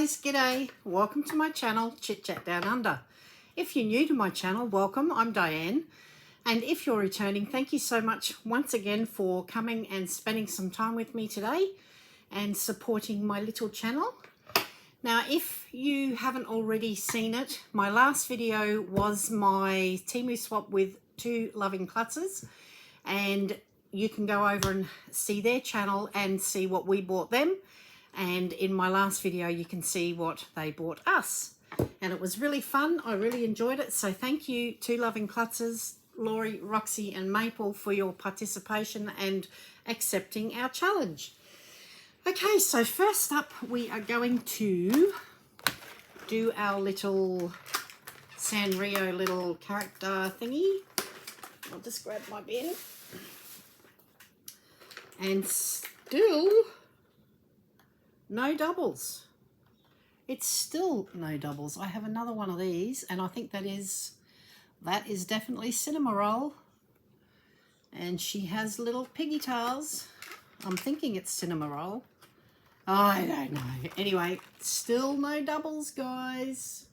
guys, g'day. Welcome to my channel, Chit Chat Down Under. If you're new to my channel, welcome. I'm Diane. And if you're returning, thank you so much once again for coming and spending some time with me today and supporting my little channel. Now, if you haven't already seen it, my last video was my TEMU swap with two loving klutzes, and you can go over and see their channel and see what we bought them. And in my last video, you can see what they bought us. And it was really fun. I really enjoyed it. So thank you, two loving klutzes, Laurie, Roxy and Maple, for your participation and accepting our challenge. Okay, so first up, we are going to do our little Sanrio little character thingy. I'll just grab my bin. And still no doubles. It's still no doubles. I have another one of these, and I think that is definitely Cinema Roll. And she has little piggy tails. I'm thinking it's Cinema Roll. I don't know. Anyway, still no doubles, guys.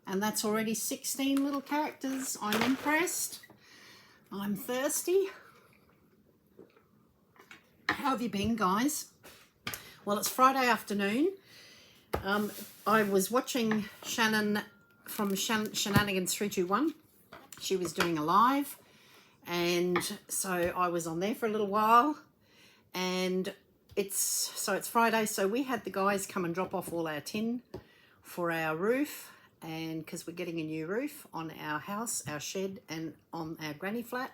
And that's already 16 little characters. I'm impressed. I'm thirsty. How have you been, guys? Well, it's Friday afternoon. I was watching Shannon from Shenanigans 321. She was doing a live, and so I was on there for a little while. And it's Friday, so we had the guys come and drop off all our tin for our roof, and because we're getting a new roof on our house, our shed, and on our granny flat.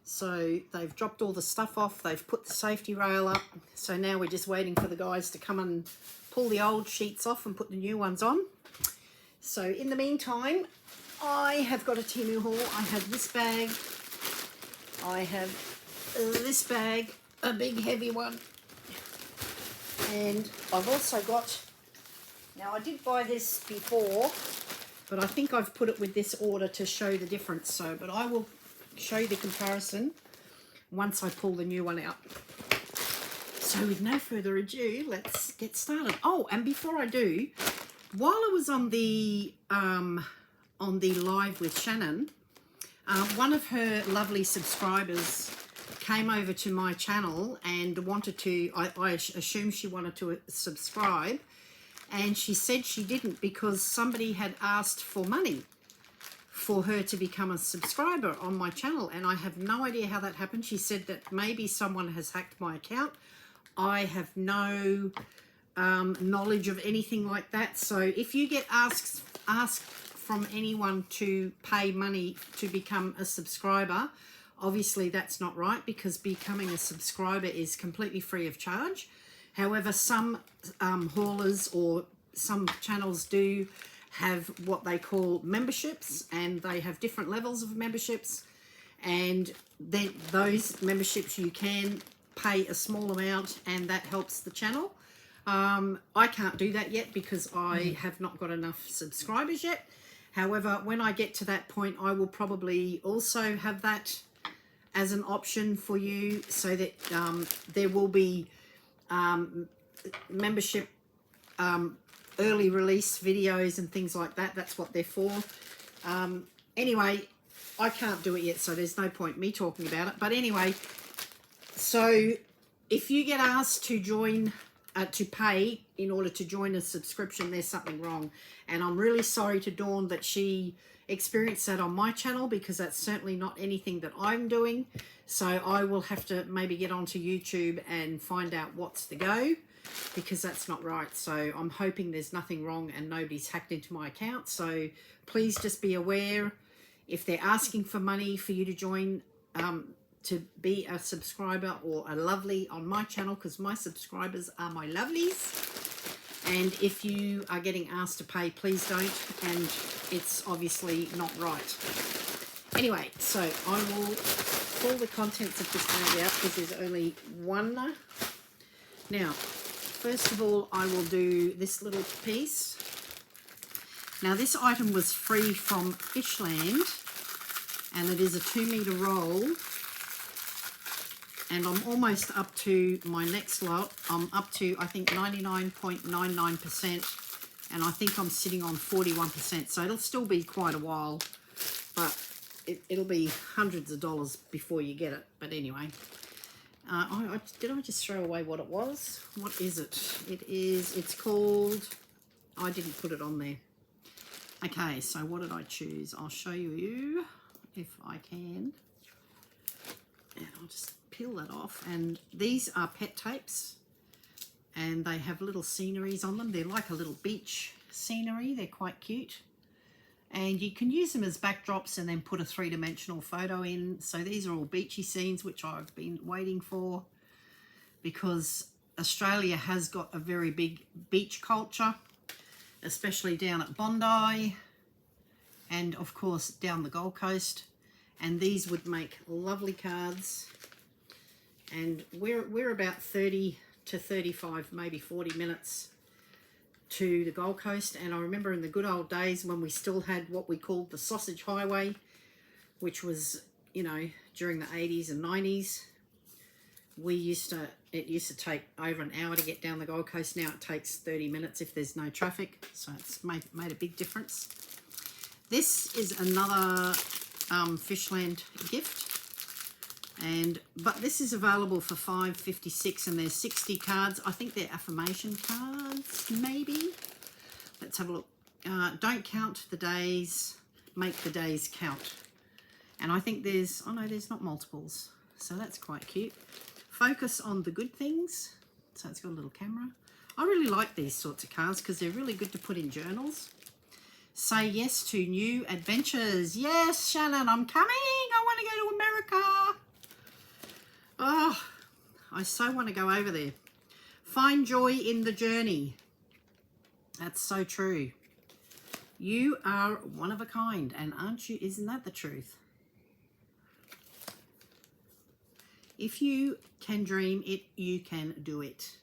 So they've dropped all the stuff off, they've put the safety rail up, so now we're just waiting for the guys to come and pull the old sheets off and put the new ones on. So in the meantime, I have got a TEMU haul. I have this bag, I have this bag, a big heavy one, and I've also got, now I did buy this before, but I think I've put it with this order to show the difference, so, but I will show you the comparison once I pull the new one out. So with no further ado, let's get started. Oh, and before I do, while I was on the live with Shannon, one of her lovely subscribers came over to my channel and wanted to, I assume she wanted to subscribe, and she said she didn't because somebody had asked for money for her to become a subscriber on my channel, and I have no idea how that happened. She said that maybe someone has hacked my account. I have no knowledge of anything like that. So if you get asked from anyone to pay money to become a subscriber, obviously that's not right, because becoming a subscriber is completely free of charge. However, some haulers or some channels do have what they call memberships, and they have different levels of memberships, and then those memberships you can pay a small amount, and that helps the channel. I can't do that yet because I have not got enough subscribers yet. However, when I get to that point, I will probably also have that as an option for you, so that there will be membership early release videos and things like that. That's what they're for. Anyway, I can't do it yet, so there's no point me talking about it. But anyway, so if you get asked to join, to pay in order to join a subscription, there's something wrong. And I'm really sorry to Dawn that she experienced that on my channel, because that's certainly not anything that I'm doing. So I will have to maybe get onto YouTube and find out what's the go, because that's not right. So I'm hoping there's nothing wrong and nobody's hacked into my account. So please just be aware, if they're asking for money for you to join, to be a subscriber or a lovely on my channel, because my subscribers are my lovelies. And if you are getting asked to pay, please don't, and it's obviously not right. Anyway, so I will pull the contents of this bag out because there's only one. Now, first of all, I will do this little piece. Now, this item was free from Fishland, and it is a 2 meter roll. And I'm almost up to my next lot. I'm up to, I think, 99.99%. And I think I'm sitting on 41%. So it'll still be quite a while. But it'll be hundreds of dollars before you get it. But anyway. Did I just throw away what it was? What is it? It's called... I didn't put it on there. Okay, so what did I choose? I'll show you if I can. And I'll just peel that off. And these are pet tapes. And they have little sceneries on them. They're like a little beach scenery. They're quite cute. And you can use them as backdrops and then put a three-dimensional photo in. So these are all beachy scenes, which I've been waiting for, because Australia has got a very big beach culture, especially down at Bondi and, of course, down the Gold Coast. And these would make lovely cards. And we're about 30 to 35, maybe 40 minutes to the Gold Coast. And I remember in the good old days when we still had what we called the Sausage Highway, which was, you know, during the 80s and 90s, it used to take over an hour to get down the Gold Coast. Now it takes 30 minutes if there's no traffic, so it's made a big difference. This is another Fishland gift, but this is available for $5.56, and there's 60 cards. I think they're affirmation cards, maybe. Let's have a look. Don't count the days, make the days count. And I think there's, oh no, there's not multiples, so that's quite cute. Focus on the good things. So it's got a little camera. I really like these sorts of cards because they're really good to put in journals. Say yes to new adventures. Yes, Shannon, I'm coming. I want to go to America. Oh, I so want to go over there. Find joy in the journey. That's so true. You are one of a kind, and aren't you? Isn't that the truth? If you can dream it, you can do it.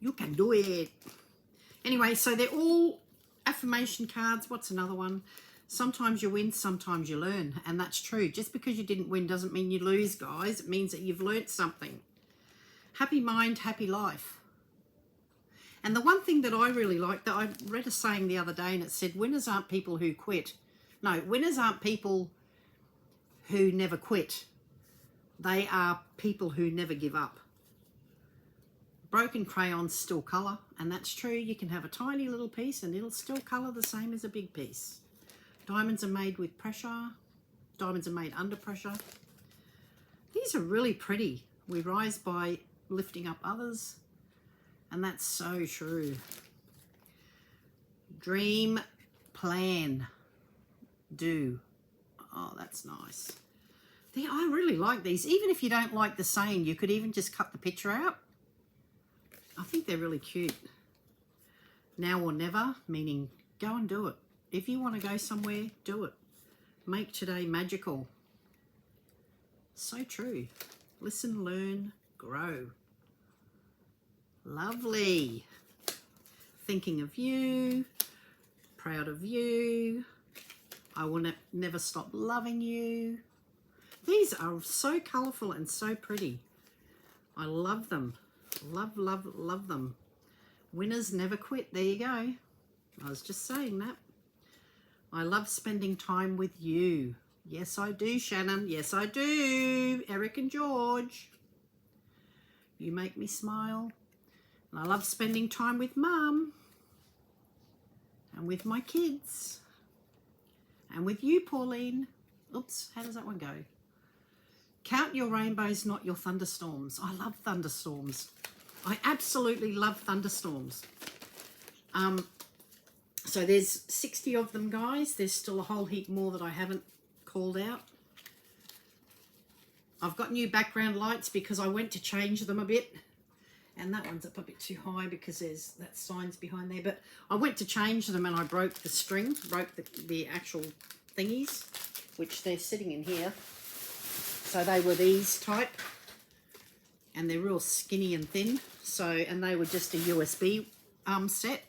You can do it. Anyway, so they're all affirmation cards. What's another one? Sometimes you win, sometimes you learn. And that's true. Just because you didn't win doesn't mean you lose, guys. It means that you've learnt something. Happy mind, happy life. And the one thing that I really like, that I read a saying the other day, and it said, winners aren't people who quit. No, winners aren't people who never quit. They are people who never give up. Broken crayons still colour, and that's true. You can have a tiny little piece and it'll still colour the same as a big piece. Diamonds are made with pressure. Diamonds are made under pressure. These are really pretty. We rise by lifting up others, and that's so true. Dream, plan, do. Oh, that's nice. I really like these. Even if you don't like the saying, you could even just cut the picture out. I think they're really cute. Now or never, meaning go and do it. If you want to go somewhere, do it. Make today magical. So true. Listen, learn, grow. Lovely. Thinking of you. Proud of you. I will never stop loving you. These are so colourful and so pretty. I love them. Love, love, love them. Winners never quit. There you go. I was just saying that. I love spending time with you. Yes, I do, Shannon. Yes, I do. Eric and George. You make me smile. And I love spending time with Mum. And with my kids. And with you, Pauline. Oops, how does that one go? Count your rainbows, not your thunderstorms. I love thunderstorms. I absolutely love thunderstorms. So there's 60 of them, guys. There's still a whole heap more that I haven't called out. I've got new background lights because I went to change them a bit. And that one's up a bit too high because there's that sign's behind there. But I went to change them and I broke the string, broke the actual thingies, which they're sitting in here. So they were these type, and they're real skinny and thin. So, and they were just a USB set.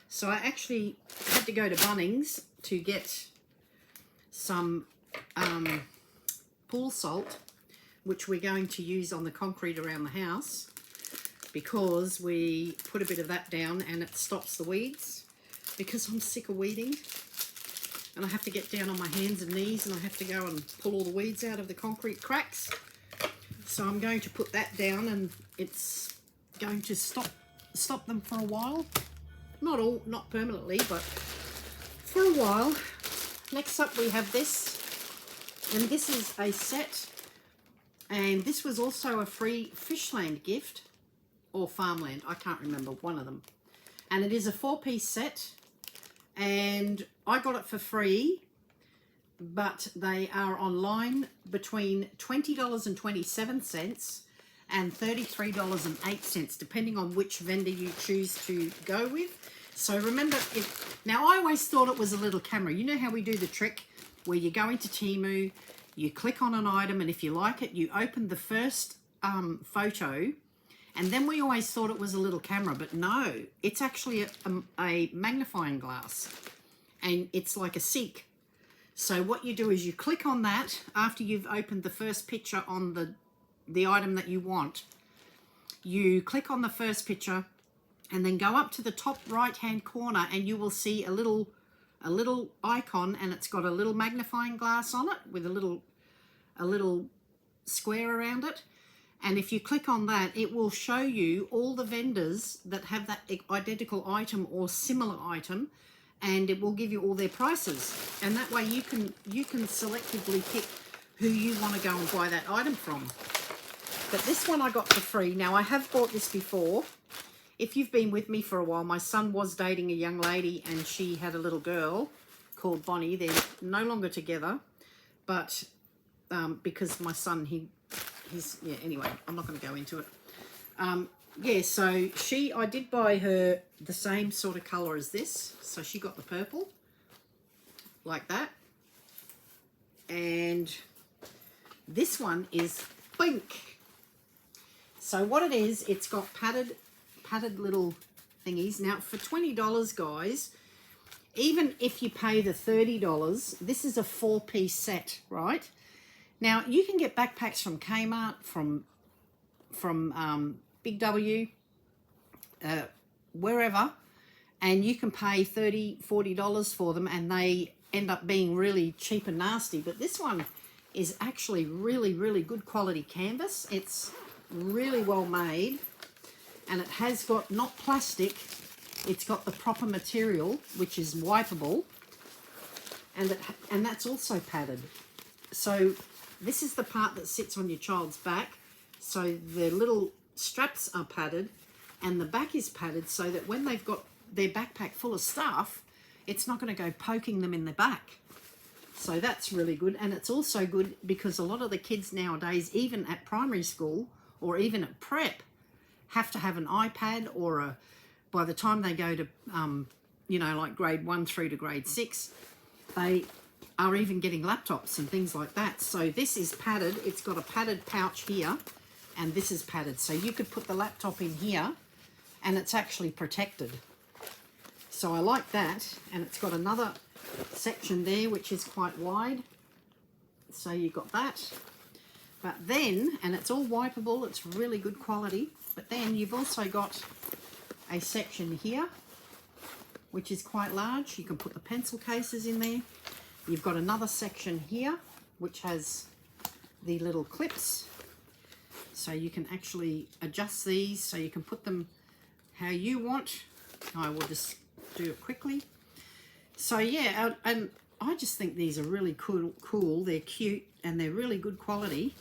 So I actually had to go to Bunnings to get some pool salt, which we're going to use on the concrete around the house, because we put a bit of that down and it stops the weeds, because I'm sick of weeding and I have to get down on my hands and knees and I have to go and pull all the weeds out of the concrete cracks. So I'm going to put that down, and it's going to stop them for a while. Not permanently, but for a while. Next up we have this, and this is a set, and this was also a free Fishland gift, or Farmland, I can't remember, one of them. And it is a 4-piece set, and I got it for free, but they are online between $20.27 and $33.08, depending on which vendor you choose to go with. So remember, now I always thought it was a little camera. You know how we do the trick where you go into TEMU, you click on an item, and if you like it, you open the first photo, and then we always thought it was a little camera, but no, it's actually a magnifying glass, and it's like a Seek. So what you do is you click on that after you've opened the first picture on the item that you want. You click on the first picture and then go up to the top right hand corner, and you will see a little icon, and it's got a little magnifying glass on it with a little square around it. And if you click on that, it will show you all the vendors that have that identical item or similar item, and it will give you all their prices, and that way you can selectively pick who you want to go and buy that item from. But this one I got for free. Now, I have bought this before. If you've been with me for a while, my son was dating a young lady, and she had a little girl called Bonnie. They're no longer together, but because my son, yeah, anyway, I'm not going to go into it. Yeah, so I did buy her the same sort of colour as this. So she got the purple, like that. And this one is pink. So what it is, it's got padded little thingies. Now, for $20, guys, even if you pay the $30, this is a 4-piece set, right? Now, you can get backpacks from Kmart, from Big W, wherever, and you can pay $30, $40 for them, and they end up being really cheap and nasty. But this one is actually really, really good quality canvas. It's really well made, and it has got not plastic, it's got the proper material, which is wipeable, and that's also padded. So this is the part that sits on your child's back. So the little straps are padded, and the back is padded, so that when they've got their backpack full of stuff, it's not going to go poking them in the back. So that's really good. And it's also good because a lot of the kids nowadays, even at primary school or even at prep, have to have an iPad, or by the time they go to you know, like grade 1 through to grade 6, they are even getting laptops and things like that. So this is padded. It's got a padded pouch here, and this is padded. So you could put the laptop in here, and it's actually protected. So I like that. And it's got another section there, which is quite wide. So you've got that. But then, and it's all wipeable, it's really good quality. But then you've also got a section here, which is quite large. You can put the pencil cases in there. You've got another section here, which has the little clips. So you can actually adjust these, so you can put them how you want. I will just do it quickly. So yeah, and I just think these are really cool. They're cute, and they're really good quality,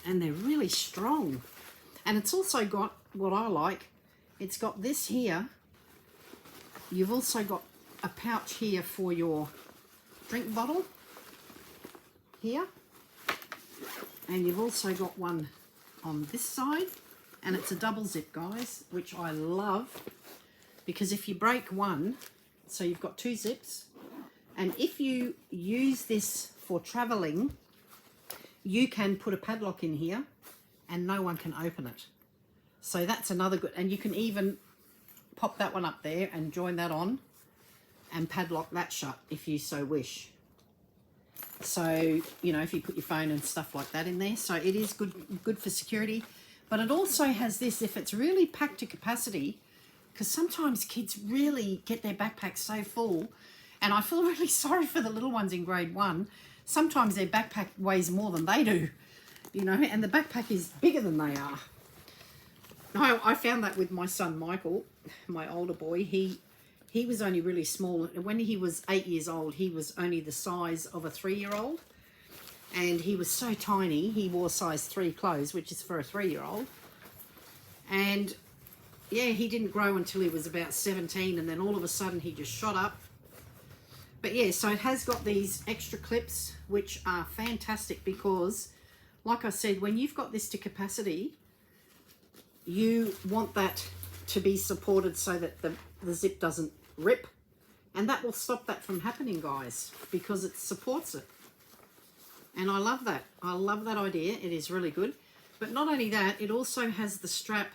and they're really strong. And it's also got what I like. It's got this here. You've also got a pouch here for your drink bottle here, and you've also got one on this side, and it's a double zip, guys, which I love, because if you break one, so you've got 2 zips, and if you use this for traveling, you can put a padlock in here and no one can open it. So that's another good, and you can even pop that one up there and join that on and padlock that shut if you so wish. So, you know, if you put your phone and stuff like that in there. So it is good for security. But it also has this, if it's really packed to capacity, because sometimes kids really get their backpacks so full, and I feel really sorry for the little ones in grade 1. Sometimes their backpack weighs more than they do, you know, and the backpack is bigger than they are. I found that with my son Michael, my older boy. He was only really small. When he was 8 years old, he was only the size of a 3-year-old. And he was so tiny, he wore size 3 clothes, which is for a 3-year-old. And yeah, he didn't grow until he was about 17, and then all of a sudden he just shot up. But yeah, so it has got these extra clips, which are fantastic because, like I said, when you've got this to capacity, you want that to be supported so that the zip doesn't rip. And that will stop that from happening, guys, because it supports it. And I love that. I love that idea. It is really good. But not only that, it also has the strap.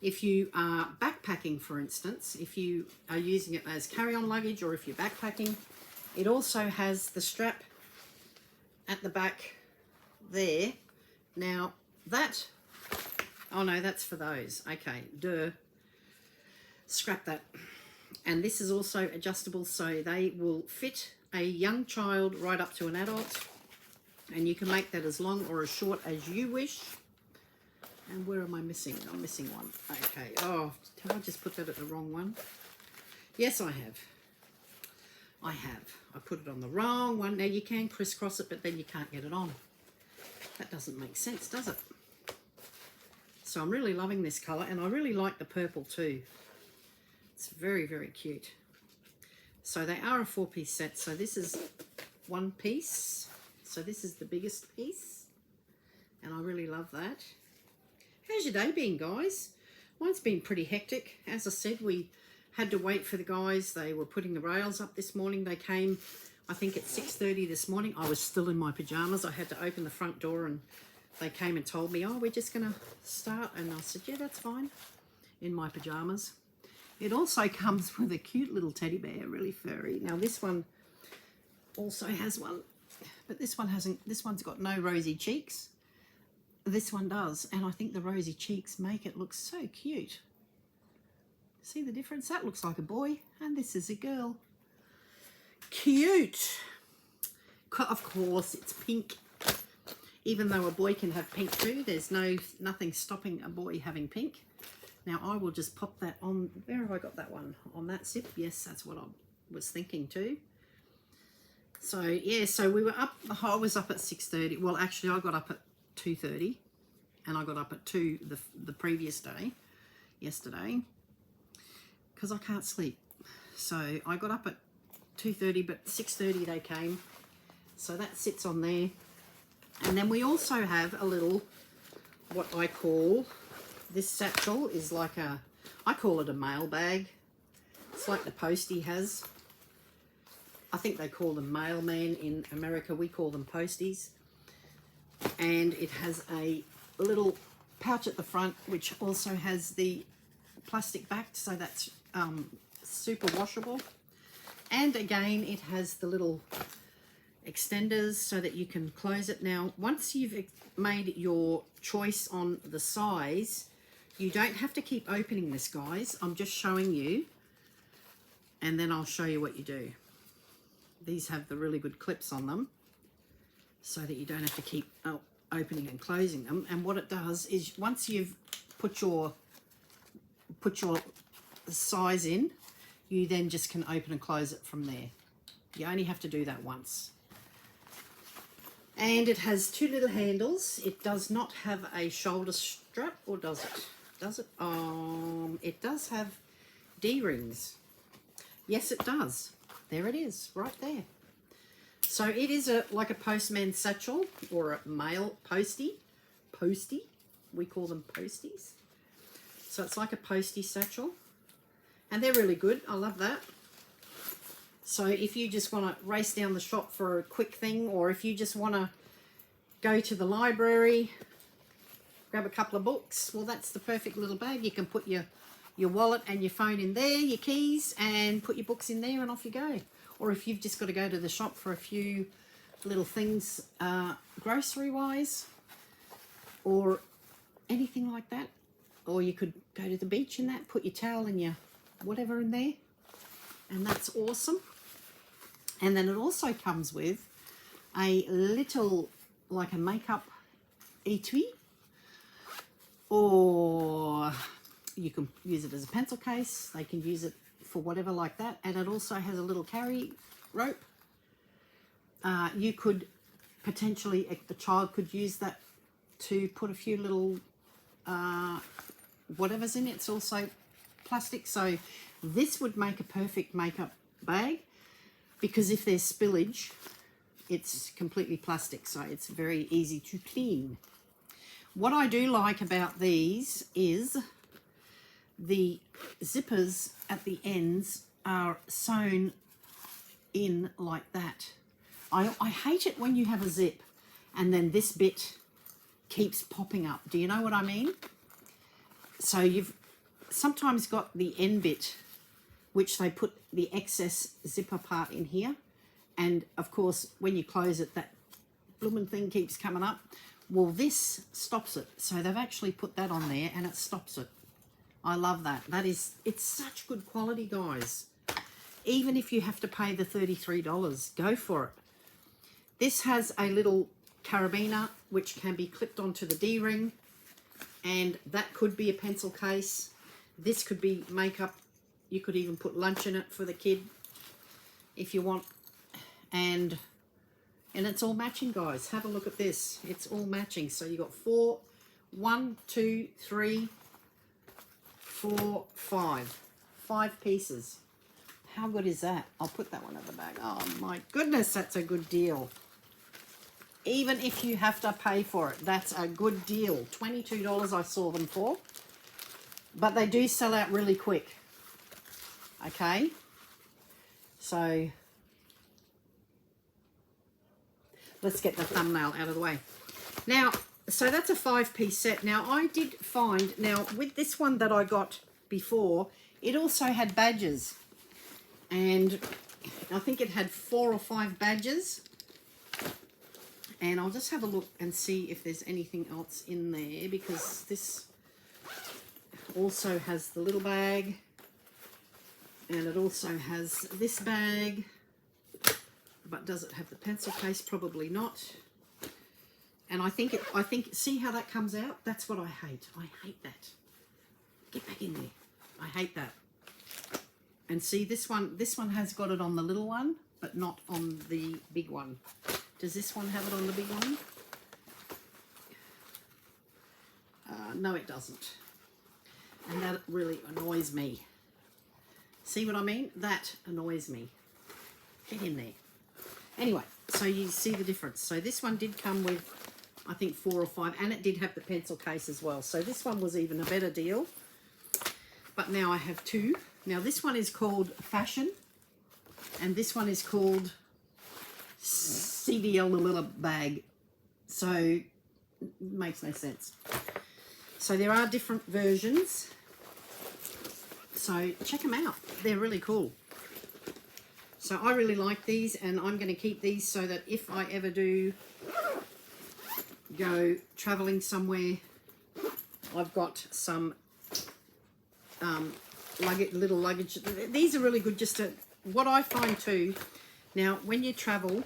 If you are backpacking, for instance, if you are using it as carry-on luggage or if you're backpacking, it also has the strap at the back there. Now, that... Oh, no, that's for those. Okay, duh. Scrap that. And this is also adjustable, so they will fit a young child right up to an adult, and you can make that as long or as short as you wish. And where am I missing? I'm missing one. Okay. Oh, did I just put that at the wrong one? Yes, I have. I put it on the wrong one. Now you can crisscross it, but then you can't get it on. That doesn't make sense, does it? So I'm really loving this colour, and I really like the purple too. It's very, very cute. So they are a 4-piece set. So this is 1 piece. So this is the biggest piece. And I really love that. How's your day been, guys? Mine's been pretty hectic. As I said, we had to wait for the guys. They were putting the rails up this morning. They came, I think, at 6:30 this morning. I was still in my pyjamas. I had to open the front door, and they came and told me, oh, we're just going to start. And I said, yeah, that's fine, in my pyjamas. It also comes with a cute little teddy bear, really furry. Now this one also has one, but this one hasn't. This one's got no rosy cheeks. This one does, and I think the rosy cheeks make it look so cute. See the difference? That looks like a boy, and this is a girl. Cute. Of course, it's pink. Even though a boy can have pink too, there's nothing stopping a boy having pink. Now I will just pop that on. Where have I got that one? On that zip? Yes, that's what I was thinking too. So yeah, so we were up. I was up at 6:30. Well, actually, I got up at 2:30, and I got up at 2 the previous day, yesterday, because I can't sleep. So I got up at 2:30, but 6:30 they came. So that sits on there, and then we also have a little, what I call. This satchel is like I call it a mail bag. It's like the postie has. I think they call them mailman in America. We call them posties. And it has a little pouch at the front, which also has the plastic back, so that's super washable. And again, it has the little extenders so that you can close it. Now, once you've made your choice on the size, you don't have to keep opening this, guys. I'm just showing you, and then I'll show you what you do. These have the really good clips on them so that you don't have to keep opening and closing them. And what it does is, once you've put your size in, you then just can open and close it from there. You only have to do that once. And it has 2 little handles. It does not have a shoulder strap, or does it? Does it? It does have D-rings. Yes, it does. There it is, right there. So it is like a postman's satchel, or a mail postie. Postie. We call them posties. So it's like a postie satchel. And they're really good. I love that. So if you just want to race down the shop for a quick thing, or if you just want to go to the library, grab a couple of books, well, that's the perfect little bag. You can put your wallet and your phone in there, your keys, and put your books in there, and off you go. or if you've just got to go to the shop for a few little things, grocery wise, or anything like that. Or you could go to the beach in that, put your towel and your whatever in there, and that's awesome. And then it also comes with a little, like a makeup etui, or you can use it as a pencil case. They can use it for whatever like that. And it also has a little carry rope. You could potentially, a child could use that to put a few little whatever's in it. It's also plastic, so this would make a perfect makeup bag, because if there's spillage, it's completely plastic, so it's very easy to clean. What I do like about these is the zippers at the ends are sewn in like that. I hate it when you have a zip and then this bit keeps popping up. Do you know what I mean? So you've sometimes got the end bit, which they put the excess zipper part in here. And of course, when you close it, that blooming thing keeps coming up. Well, this stops it. So they've actually put that on there and it stops it. I love that. It's such good quality, guys. Even if you have to pay the $33, go for it. This has a little carabiner which can be clipped onto the D-ring, and that could be a pencil case. This could be makeup. You could even put lunch in it for the kid if you want. And it's all matching, guys. Have a look at this. It's all matching. So you got 1, 2, 3, 4, 5 pieces. How good is that? I'll put that one in the bag. Oh my goodness, that's a good deal. Even if you have to pay for it, that's a good deal. $22 I saw them for. But they do sell out really quick. Okay? So let's get the thumbnail out of the way. Now, so that's a 5-piece set. Now, I did find, now with this one that I got before, it also had badges. And I think it had 4 or 5 badges. And I'll just have a look and see if there's anything else in there, because this also has the little bag. And it also has this bag. But does it have the pencil case? Probably not. And I think, see how that comes out? That's what I hate. I hate that. Get back in there. I hate that. And see, this one has got it on the little one, but not on the big one. Does this one have it on the big one? No, it doesn't. And that really annoys me. See what I mean? That annoys me. Get in there. Anyway, so you see the difference. So this one did come with, I think, 4 or 5, and it did have the pencil case as well. So this one was even a better deal. But now I have 2. Now this one is called Fashion, and this one is called CDL, the little bag. So it makes no sense. So there are different versions. So check them out. They're really cool. So I really like these, and I'm going to keep these so that if I ever do go traveling somewhere, I've got some little luggage. These are really good just to, what I find too, now when you travel,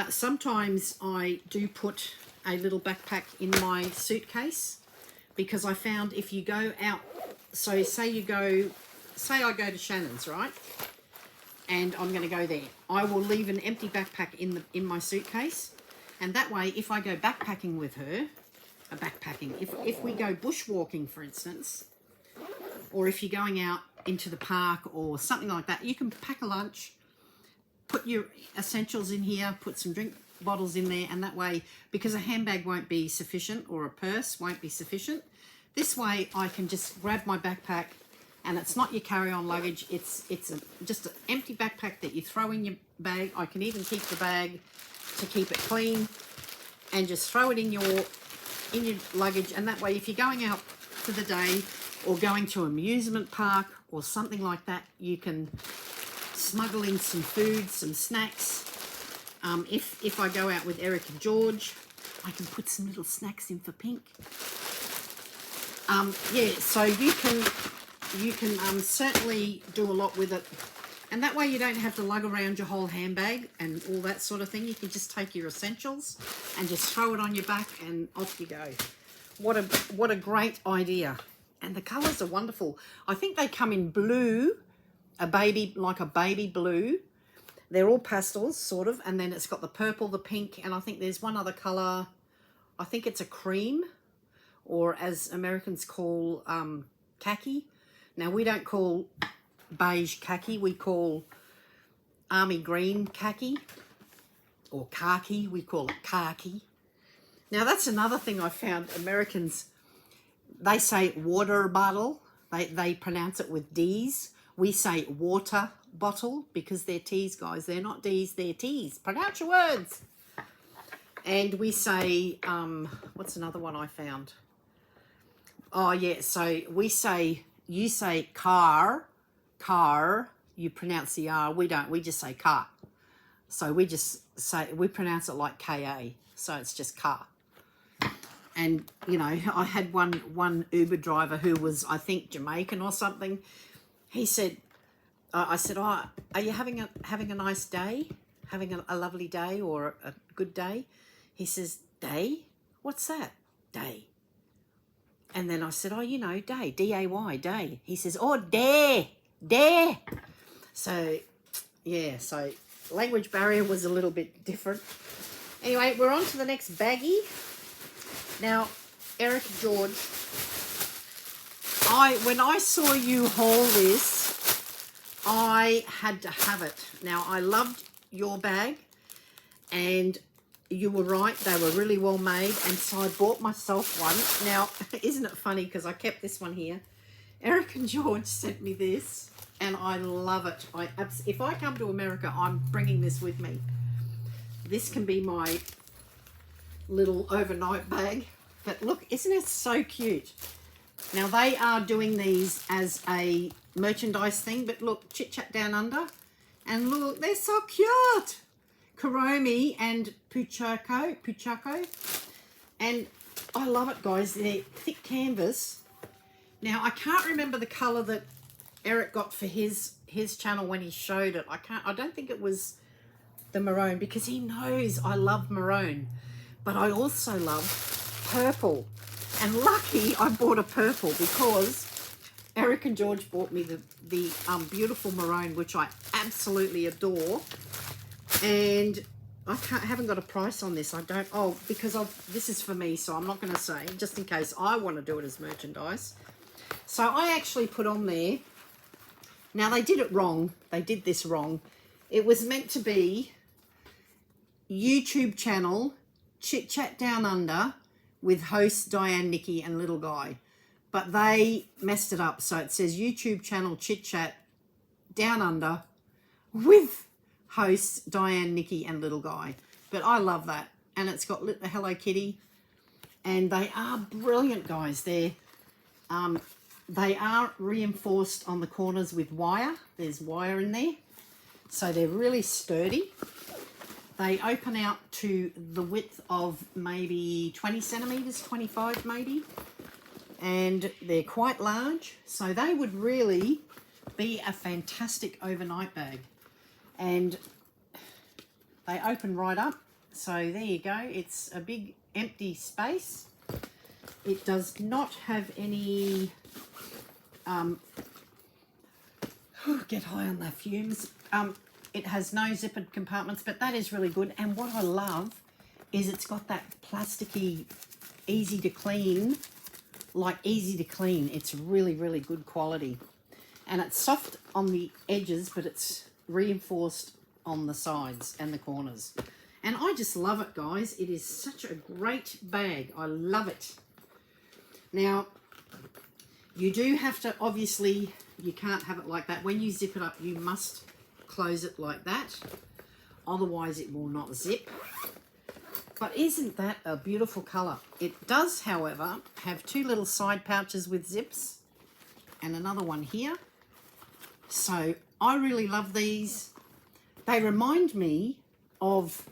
sometimes I do put a little backpack in my suitcase, because I found if you go out, so say I go to Shannon's, right? And I'm going to go there. I will leave an empty backpack in my suitcase, and that way, if I go backpacking with her, if we go bushwalking, for instance, or if you're going out into the park or something like that, you can pack a lunch, put your essentials in here, put some drink bottles in there, and that way, because a handbag won't be sufficient or a purse won't be sufficient, this way I can just grab my backpack, and it's not your carry-on luggage, it's just an empty backpack that you throw in your bag. I can even keep the bag to keep it clean, and just throw it in your luggage, and that way if you're going out for the day or going to an amusement park or something like that, you can smuggle in some food, some snacks. If I go out with Eric and George, I can put some little snacks in for Pink. Yeah, so you can certainly do a lot with it. And that way you don't have to lug around your whole handbag and all that sort of thing. You can just take your essentials and just throw it on your back and off you go. What a great idea. And the colours are wonderful. I think they come in blue, like a baby blue. They're all pastels, sort of. And then it's got the purple, the pink, and I think there's one other colour. I think it's a cream, or as Americans call khaki. Now, we don't call beige khaki, we call army green khaki, or khaki, we call it khaki. Now that's another thing I found. Americans, they say water bottle, they pronounce it with D's. We say water bottle because they're T's, guys. They're not D's, they're T's. Pronounce your words. And we say, what's another one I found? Oh yeah, so we say, you say car, you pronounce the R, we don't, we just say car. So we just say, we pronounce it like K-A, so it's just car. And, you know, I had one Uber driver who was, I think, Jamaican or something. He said, I said, oh, are you having a nice day? Having a lovely day or a good day? He says, day? What's that? Day. And then I said, oh, you know, day, D-A-Y, day. He says, oh, dare. So, yeah, so language barrier was a little bit different. Anyway, we're on to the next baggie. Now, Eric and George, when I saw you haul this, I had to have it. Now, I loved your bag, and you were right, they were really well made, and so I bought myself one. Now, isn't it funny, because I kept this one here. Eric and George sent me this, and I love it. If I come to America, I'm bringing this with me. This can be my little overnight bag. But look, isn't it so cute? Now, they are doing these as a merchandise thing, but look, Chit Chat Down Under, and look, they're so cute. Kuromi and Puchako, and I love it, guys. They're thick canvas. Now, I can't remember the colour that Eric got for his channel when he showed it. I don't think it was the maroon, because he knows I love maroon, but I also love purple. And lucky I bought a purple, because Eric and George bought me the beautiful maroon, which I absolutely adore. And I haven't got a price on this. I don't. Oh, because this is for me, so I'm not going to say, just in case I want to do it as merchandise. So I actually put on there. Now, they did it wrong. They did this wrong. It was meant to be YouTube channel Chit Chat Down Under with hosts Diane, Nikki, and Little Guy. But they messed it up. So it says YouTube channel Chit Chat Down Under with hosts Diane, Nikki, and Little Guy. But I love that. And it's got the Hello Kitty. And they are brilliant, guys. They are reinforced on the corners with wire. There's wire in there. So they're really sturdy. They open out to the width of maybe 20 centimetres, 25 maybe. And they're quite large. So they would really be a fantastic overnight bag. And they open right up. So there you go. It's a big empty space. It does not have any... get high on the fumes. It has no zippered compartments, but that is really good. And what I love is it's got that plasticky, easy to clean. It's really, really good quality. And it's soft on the edges, but it's reinforced on the sides and the corners. And I just love it, guys. It is such a great bag. I love it. Now, you do have to, obviously, you can't have it like that. When you zip it up, you must close it like that. Otherwise, it will not zip. But isn't that a beautiful colour? It does, however, have two little side pouches with zips and another one here. So I really love these. They remind me of,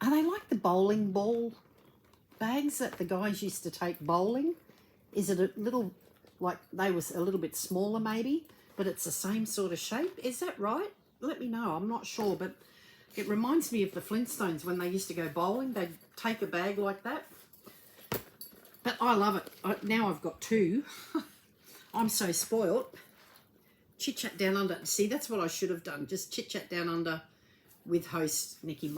are they like the bowling ball bags that the guys used to take bowling? Is it a little, like they was a little bit smaller maybe, but it's the same sort of shape? Is that right? Let me know. I'm not sure, but it reminds me of the Flintstones when they used to go bowling. They'd take a bag like that. But I love it. Now I've got two. I'm so spoilt. Chit Chat Down Under. See, that's what I should have done. Just Chit Chat Down Under with hosts Nikki,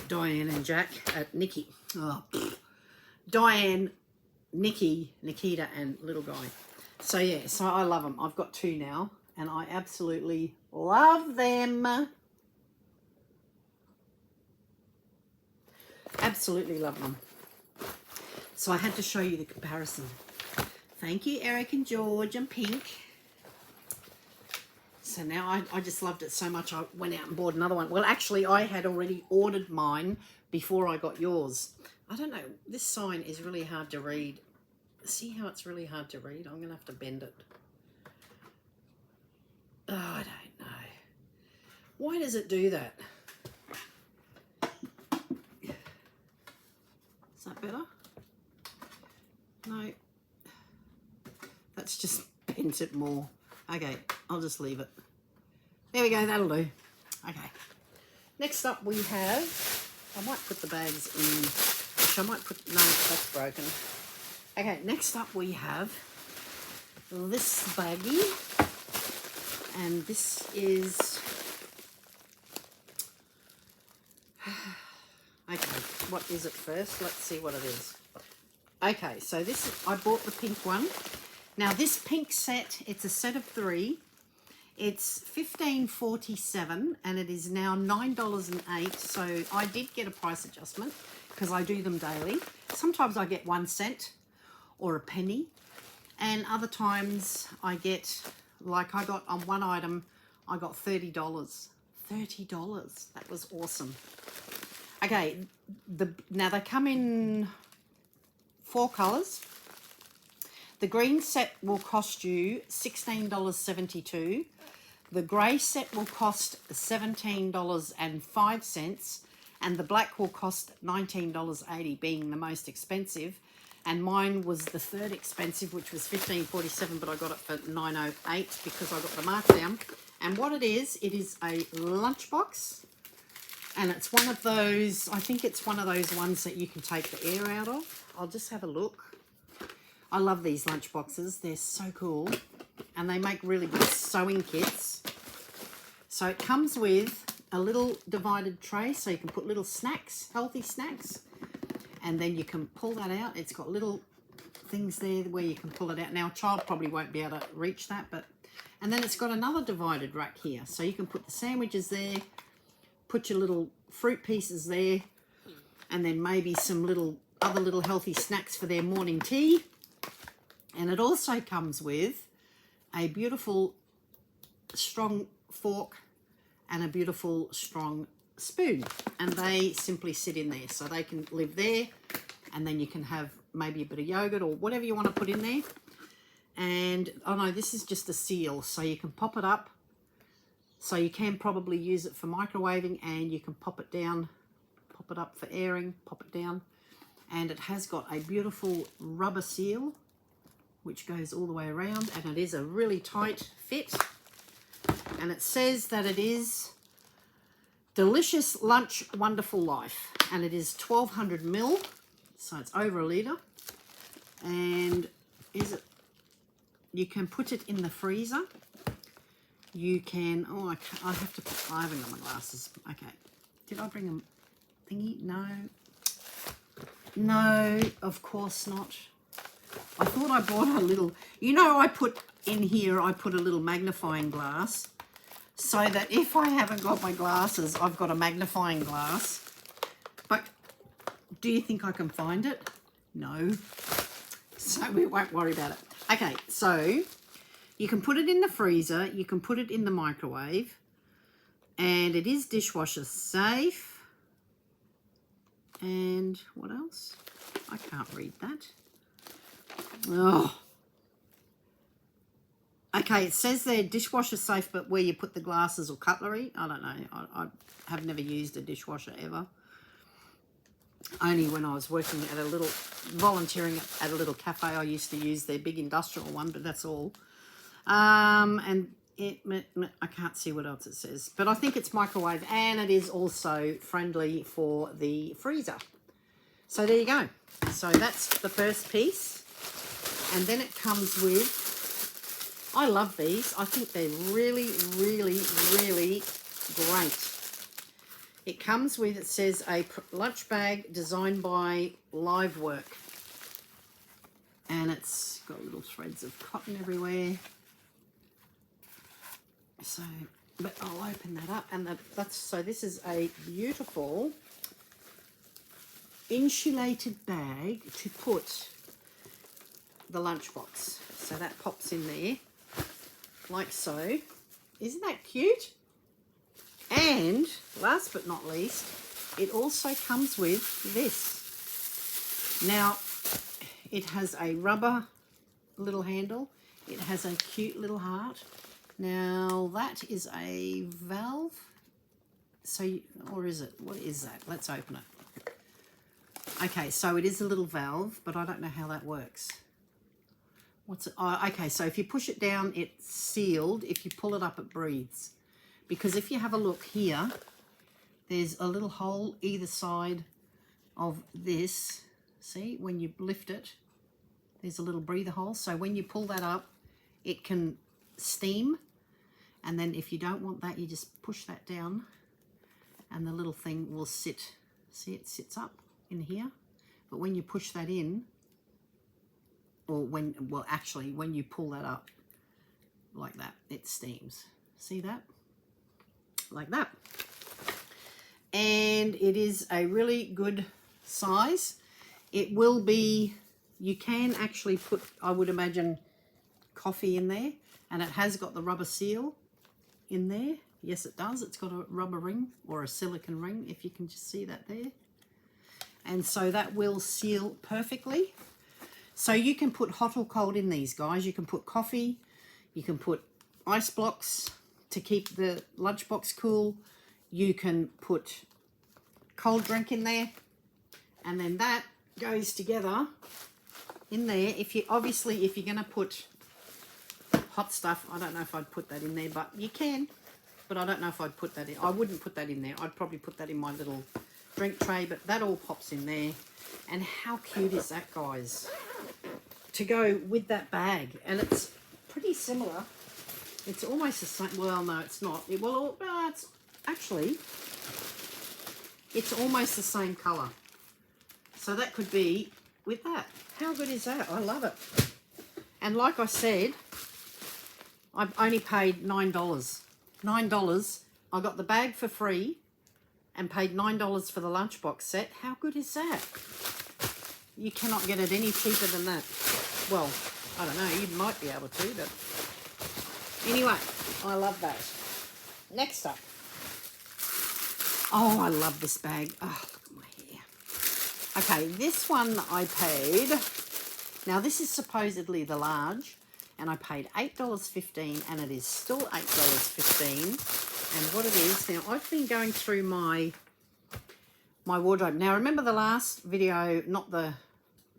Diane and Jack. Nikki. Oh, Diane, Nikki, Nikita and little guy. So yeah, so I love them. I've got two now and I absolutely love them. Absolutely love them. So I had to show you the comparison. Thank you, Eric and George and Pink. So now I just loved it so much I went out and bought another one. Well, actually, I had already ordered mine before I got yours. I don't know. This sign is really hard to read. See how it's really hard to read? I'm going to have to bend it. Oh, I don't know. Why does it do that? Is that better? No. That's just bent it more. Okay, I'll just leave it. There we go, that'll do. Okay. Next up we have, I might put the bags in, which I might put, no, that's broken. Okay, next up we have this baggie. And this is, okay, what is it first? Let's see what it is. Okay, so this, I bought the pink one. Now this pink set, it's a set of 3. It's $15.47 and it is now $9.08. So I did get a price adjustment because I do them daily. Sometimes I get 1 cent or a penny, and other times I get, like I got on one item, I got $30. $30. That was awesome. Okay, now they come in 4 colors. The green set will cost you $16.72. The grey set will cost $17.05. And the black will cost $19.80, being the most expensive. And mine was the third expensive, which was $15.47, but I got it for $9.08 because I got the markdown. And what it is a lunchbox. And it's one of those, I think it's one of those ones that you can take the air out of. I'll just have a look. I love these lunch boxes. They're so cool. And they make really good sewing kits. So it comes with a little divided tray so you can put little snacks, healthy snacks. And then you can pull that out. It's got little things there where you can pull it out. Now a child probably won't be able to reach that, but, and then it's got another divided rack here. So you can put the sandwiches there, put your little fruit pieces there, and then maybe some other little healthy snacks for their morning tea. And it also comes with a beautiful strong fork and a beautiful strong spoon. And they simply sit in there. So they can live there, and then you can have maybe a bit of yogurt or whatever you want to put in there. And, oh no, this is just a seal. So you can pop it up. So you can probably use it for microwaving, and you can pop it down, pop it up for airing, pop it down. And it has got a beautiful rubber seal which goes all the way around, and it is a really tight fit. And it says that it is delicious lunch, wonderful life, and it is 1200 ml, so it's over a litre. And you can put it in the freezer. You can, oh, I haven't got my glasses. Okay, did I bring a thingy? No, of course not. I thought I bought a little, I put in here, I put a little magnifying glass so that if I haven't got my glasses, I've got a magnifying glass. But do you think I can find it? No. So we won't worry about it. Okay, so you can put it in the freezer, you can put it in the microwave, and it is dishwasher safe. And what else? I can't read that. Oh. Okay, it says they're dishwasher safe, but where you put the glasses or cutlery, I don't know. I have never used a dishwasher ever. Only when I was working at a little, volunteering at a little cafe, I used to use their big industrial one, but that's all. And I can't see what else it says, but I think it's microwave, and it is also friendly for the freezer. So there you go. So that's the first piece. And then it comes with, I love these. I think they're really, really, really great. It comes with, it says, a lunch bag designed by Live Work. And it's got little threads of cotton everywhere. So, but I'll open that up. And so this is a beautiful insulated bag to put the lunchbox. So that pops in there like so. Isn't that cute? And last but not least, it also comes with this. Now, it has a rubber little handle. It has a cute little heart. Now, that is a valve. So, or is it? What is that? Let's open it. Okay, so it is a little valve, but I don't know how that works. What's it? Oh, okay, so if you push it down, it's sealed. If you pull it up, it breathes. Because if you have a look here, there's a little hole either side of this. See, when you lift it, there's a little breather hole. So when you pull that up, it can steam. And then if you don't want that, you just push that down and the little thing will sit. See, it sits up in here. But when you push that in, or well, actually, when you pull that up like that, it steams. See that? Like that. And it is a really good size. It will be, you can actually put, I would imagine, coffee in there, and it has got the rubber seal in there. Yes, it does. It's got a rubber ring or a silicone ring, if you can just see that there. And so that will seal perfectly. So you can put hot or cold in these, guys. You can put coffee, you can put ice blocks to keep the lunchbox cool. You can put cold drink in there, and then that goes together in there. If you obviously, if you're going to put hot stuff, I don't know if I'd put that in there, but you can. But I don't know if I'd put that in. I wouldn't put that in there. I'd probably put that in my little drink tray, but that all pops in there. And how cute is that, guys? To go with that bag, and it's pretty similar. It's almost the same. Well, no, it's not. It's actually, it's almost the same colour. So that could be with that. How good is that? I love it. And like I said, I've only paid $9. $9. I got the bag for free and paid $9 for the lunchbox set. How good is that? You cannot get it any cheaper than that. Well, I don't know. You might be able to, but anyway, I love that. Next up. Oh, I love this bag. Oh, look at my hair. Okay, this one I paid. Now, this is supposedly the large, and I paid $8.15, and it is still $8.15. And what it is, now I've been going through my wardrobe. Now, remember the last video, not the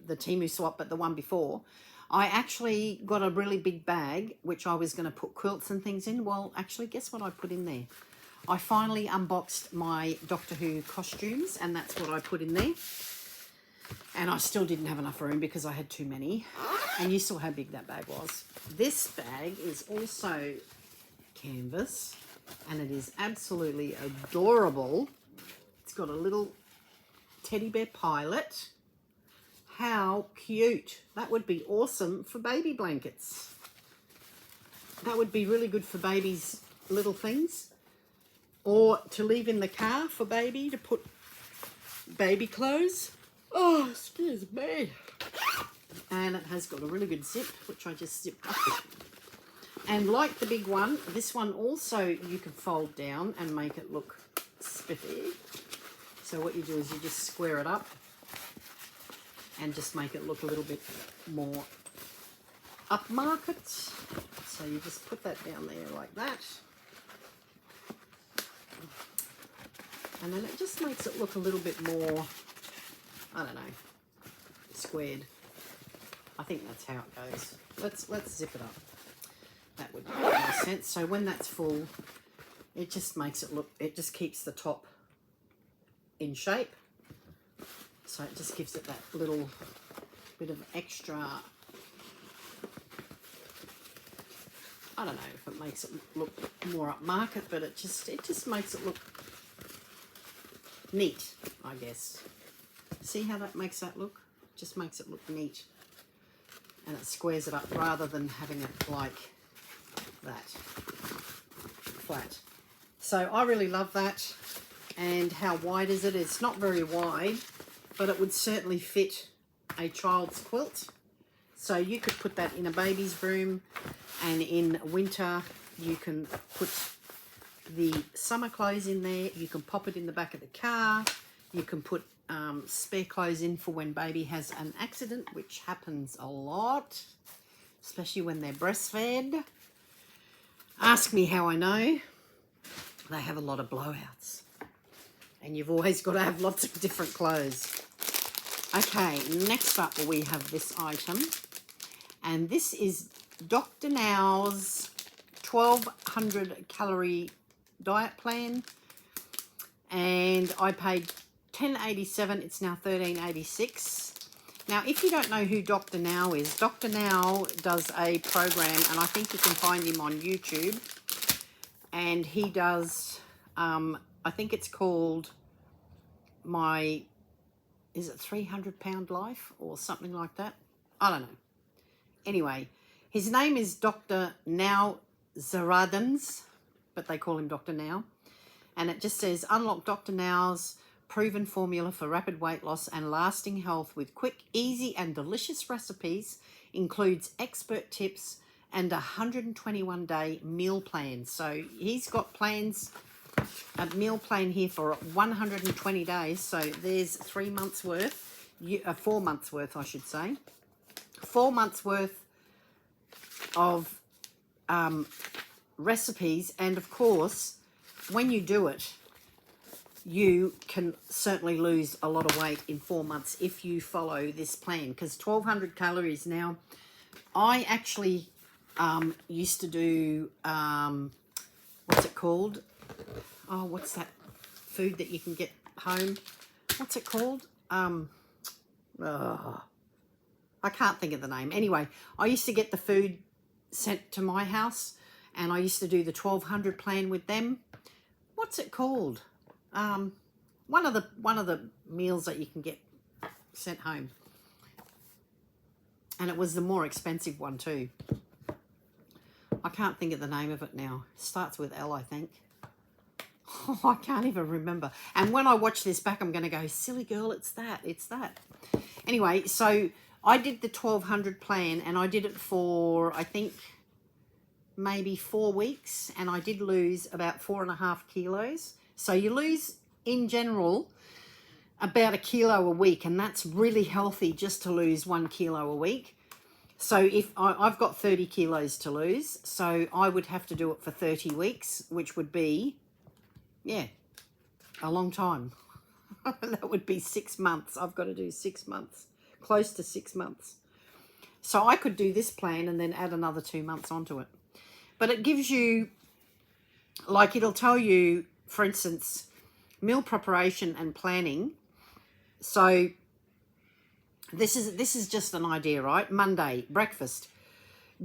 TEMU swap, but the one before, I actually got a really big bag, which I was going to put quilts and things in. Well, actually, guess what I put in there? I finally unboxed my Doctor Who costumes, and that's what I put in there. And I still didn't have enough room because I had too many. And you saw how big that bag was. This bag is also canvas, and it is absolutely adorable. It's got a little teddy bear pilot. How cute. That would be awesome for baby blankets. That would be really good for baby's little things. Or to leave in the car for baby, to put baby clothes. Oh, excuse me. And it has got a really good zip, which I just zipped up. And like the big one, this one also you can fold down and make it look spiffy. So what you do is you just square it up and just make it look a little bit more upmarket. So you just put that down there like that. And then it just makes it look a little bit more, I don't know, squared. I think that's how it goes. Let's zip it up. That would make more sense. So when that's full, it just makes it look, it just keeps the top in shape. So it just gives it that little bit of extra, I don't know if it makes it look more upmarket, but it just makes it look neat, I guess. See how that makes that look? Just makes it look neat. And it squares it up rather than having it like that, flat. So I really love that. And how wide is it? It's not very wide, but it would certainly fit a child's quilt. So you could put that in a baby's room, and in winter you can put the summer clothes in there. You can pop it in the back of the car. You can put spare clothes in for when baby has an accident, which happens a lot, especially when they're breastfed. Ask me how I know. They have a lot of blowouts, and you've always got to have lots of different clothes. Okay, next up we have this item, and this is Dr. Now's 1200 calorie diet plan, and I paid $10.87. It's now $13.86. Now, if you don't know who Dr. Now is, Dr. Now does a program, and I think you can find him on YouTube, and he does, I think it's called is it 300 Pound Life or something like that? I don't know. Anyway, his name is Dr. Now Zaradans, but they call him Dr. Now. And it just says, unlock Dr. Now's proven formula for rapid weight loss and lasting health with quick, easy and delicious recipes, includes expert tips and a 121-day meal plan. So he's got plans, a meal plan here for 120 days. So there's 3 months worth, 4 months worth, I should say. 4 months worth of recipes. And of course, when you do it, you can certainly lose a lot of weight in 4 months if you follow this plan, because 1200 calories. Now, I actually used to do, what's it called? Oh, what's that food that you can get home? What's it called? I can't think of the name. Anyway, I used to get the food sent to my house, and I used to do the 1200 plan with them. What's it called? One of the meals that you can get sent home, and it was the more expensive one too. I can't think of the name of it now. It starts with L, I think. Oh, I can't even remember. And when I watch this back, I'm going to go, silly girl, it's that. Anyway, so I did the 1200 plan, and I did it for, I think, maybe 4 weeks, and I did lose about 4.5 kilos. So you lose, in general, about 1 kilo a week, and that's really healthy just to lose 1 kilo a week. So if I've got 30 kilos to lose, so I would have to do it for 30 weeks, which would be, yeah, a long time. That would be 6 months. I've got to do 6 months, close to 6 months. So I could do this plan and then add another 2 months onto it. But it gives you, like, it'll tell you, for instance, meal preparation and planning. So this is just an idea, right? Monday, breakfast,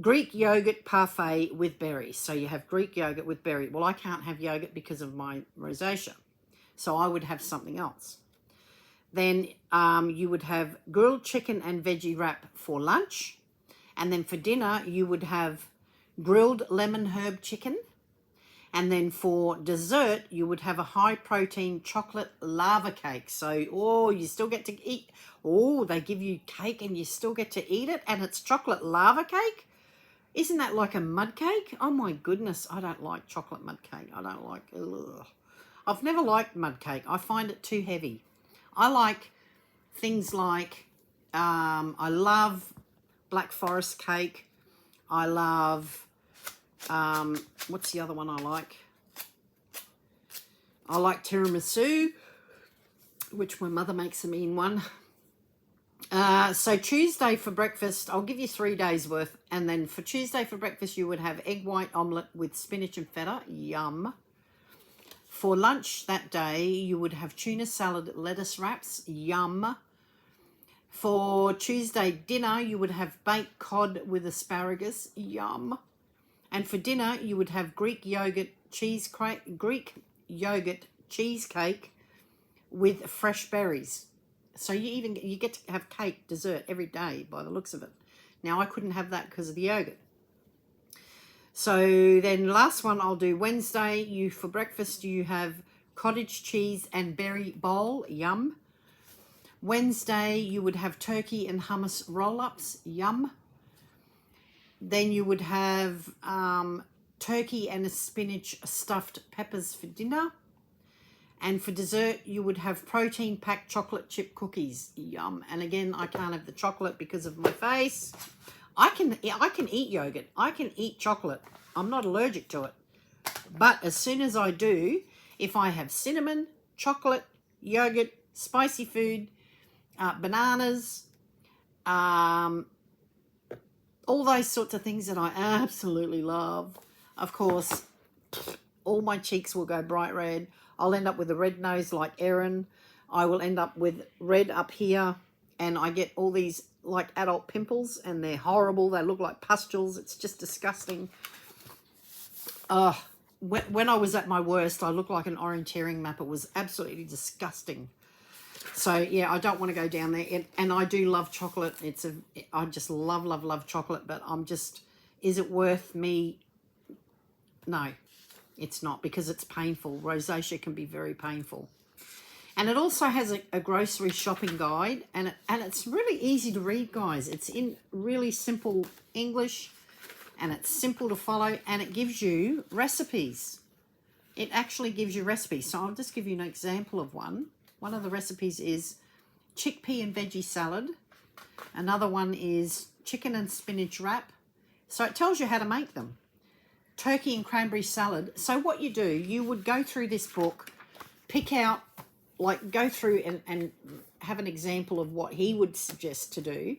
Greek yogurt parfait with berries. So you have Greek yogurt with berry. Well, I can't have yogurt because of my rosacea, so I would have something else. Then you would have grilled chicken and veggie wrap for lunch. And then for dinner, you would have grilled lemon herb chicken. And then for dessert, you would have a high-protein chocolate lava cake. So, oh, you still get to eat. Oh, they give you cake and you still get to eat it. And it's chocolate lava cake? Isn't that like a mud cake? Oh, my goodness. I don't like chocolate mud cake. I don't like, ugh. I've never liked mud cake. I find it too heavy. I like things like, I love Black Forest cake. I love What's the other one I like? I like tiramisu, which my mother makes a mean one. So Tuesday for breakfast, I'll give you 3 days worth. And then for Tuesday for breakfast, you would have egg white omelette with spinach and feta. Yum. For lunch that day, you would have tuna salad, lettuce wraps. Yum. For Tuesday dinner, you would have baked cod with asparagus. Yum. And for dinner, you would have Greek yogurt cheesecake with fresh berries. So you get to have cake, dessert every day by the looks of it. Now, I couldn't have that because of the yogurt. So then last one I'll do Wednesday. For breakfast, you have cottage cheese and berry bowl. Yum. Wednesday, you would have turkey and hummus roll-ups. Yum. Then you would have turkey and spinach stuffed peppers for dinner. And for dessert, you would have protein-packed chocolate chip cookies. Yum. And again, I can't have the chocolate because of my face. I can eat yogurt. I can eat chocolate. I'm not allergic to it. But as soon as I do, if I have cinnamon, chocolate, yogurt, spicy food, bananas, all those sorts of things that I absolutely love, of course, all my cheeks will go bright red. I'll end up with a red nose like Erin. I will end up with red up here, and I get all these like adult pimples, and they're horrible. They look like pustules. It's just disgusting. When I was at my worst, I looked like an orienteering map. It was absolutely disgusting. So yeah, I don't want to go down there. And I do love chocolate. I just love chocolate. But is it worth me? No, it's not, because it's painful. Rosacea can be very painful. And it also has a grocery shopping guide, and it's really easy to read, guys. It's in really simple English, and it's simple to follow, and it gives you recipes. It actually gives you recipes. So I'll just give you an example of one. One of the recipes is chickpea and veggie salad. Another one is chicken and spinach wrap. So it tells you how to make them. Turkey and cranberry salad. So what you do, you would go through this book, pick out, go through and have an example of what he would suggest to do.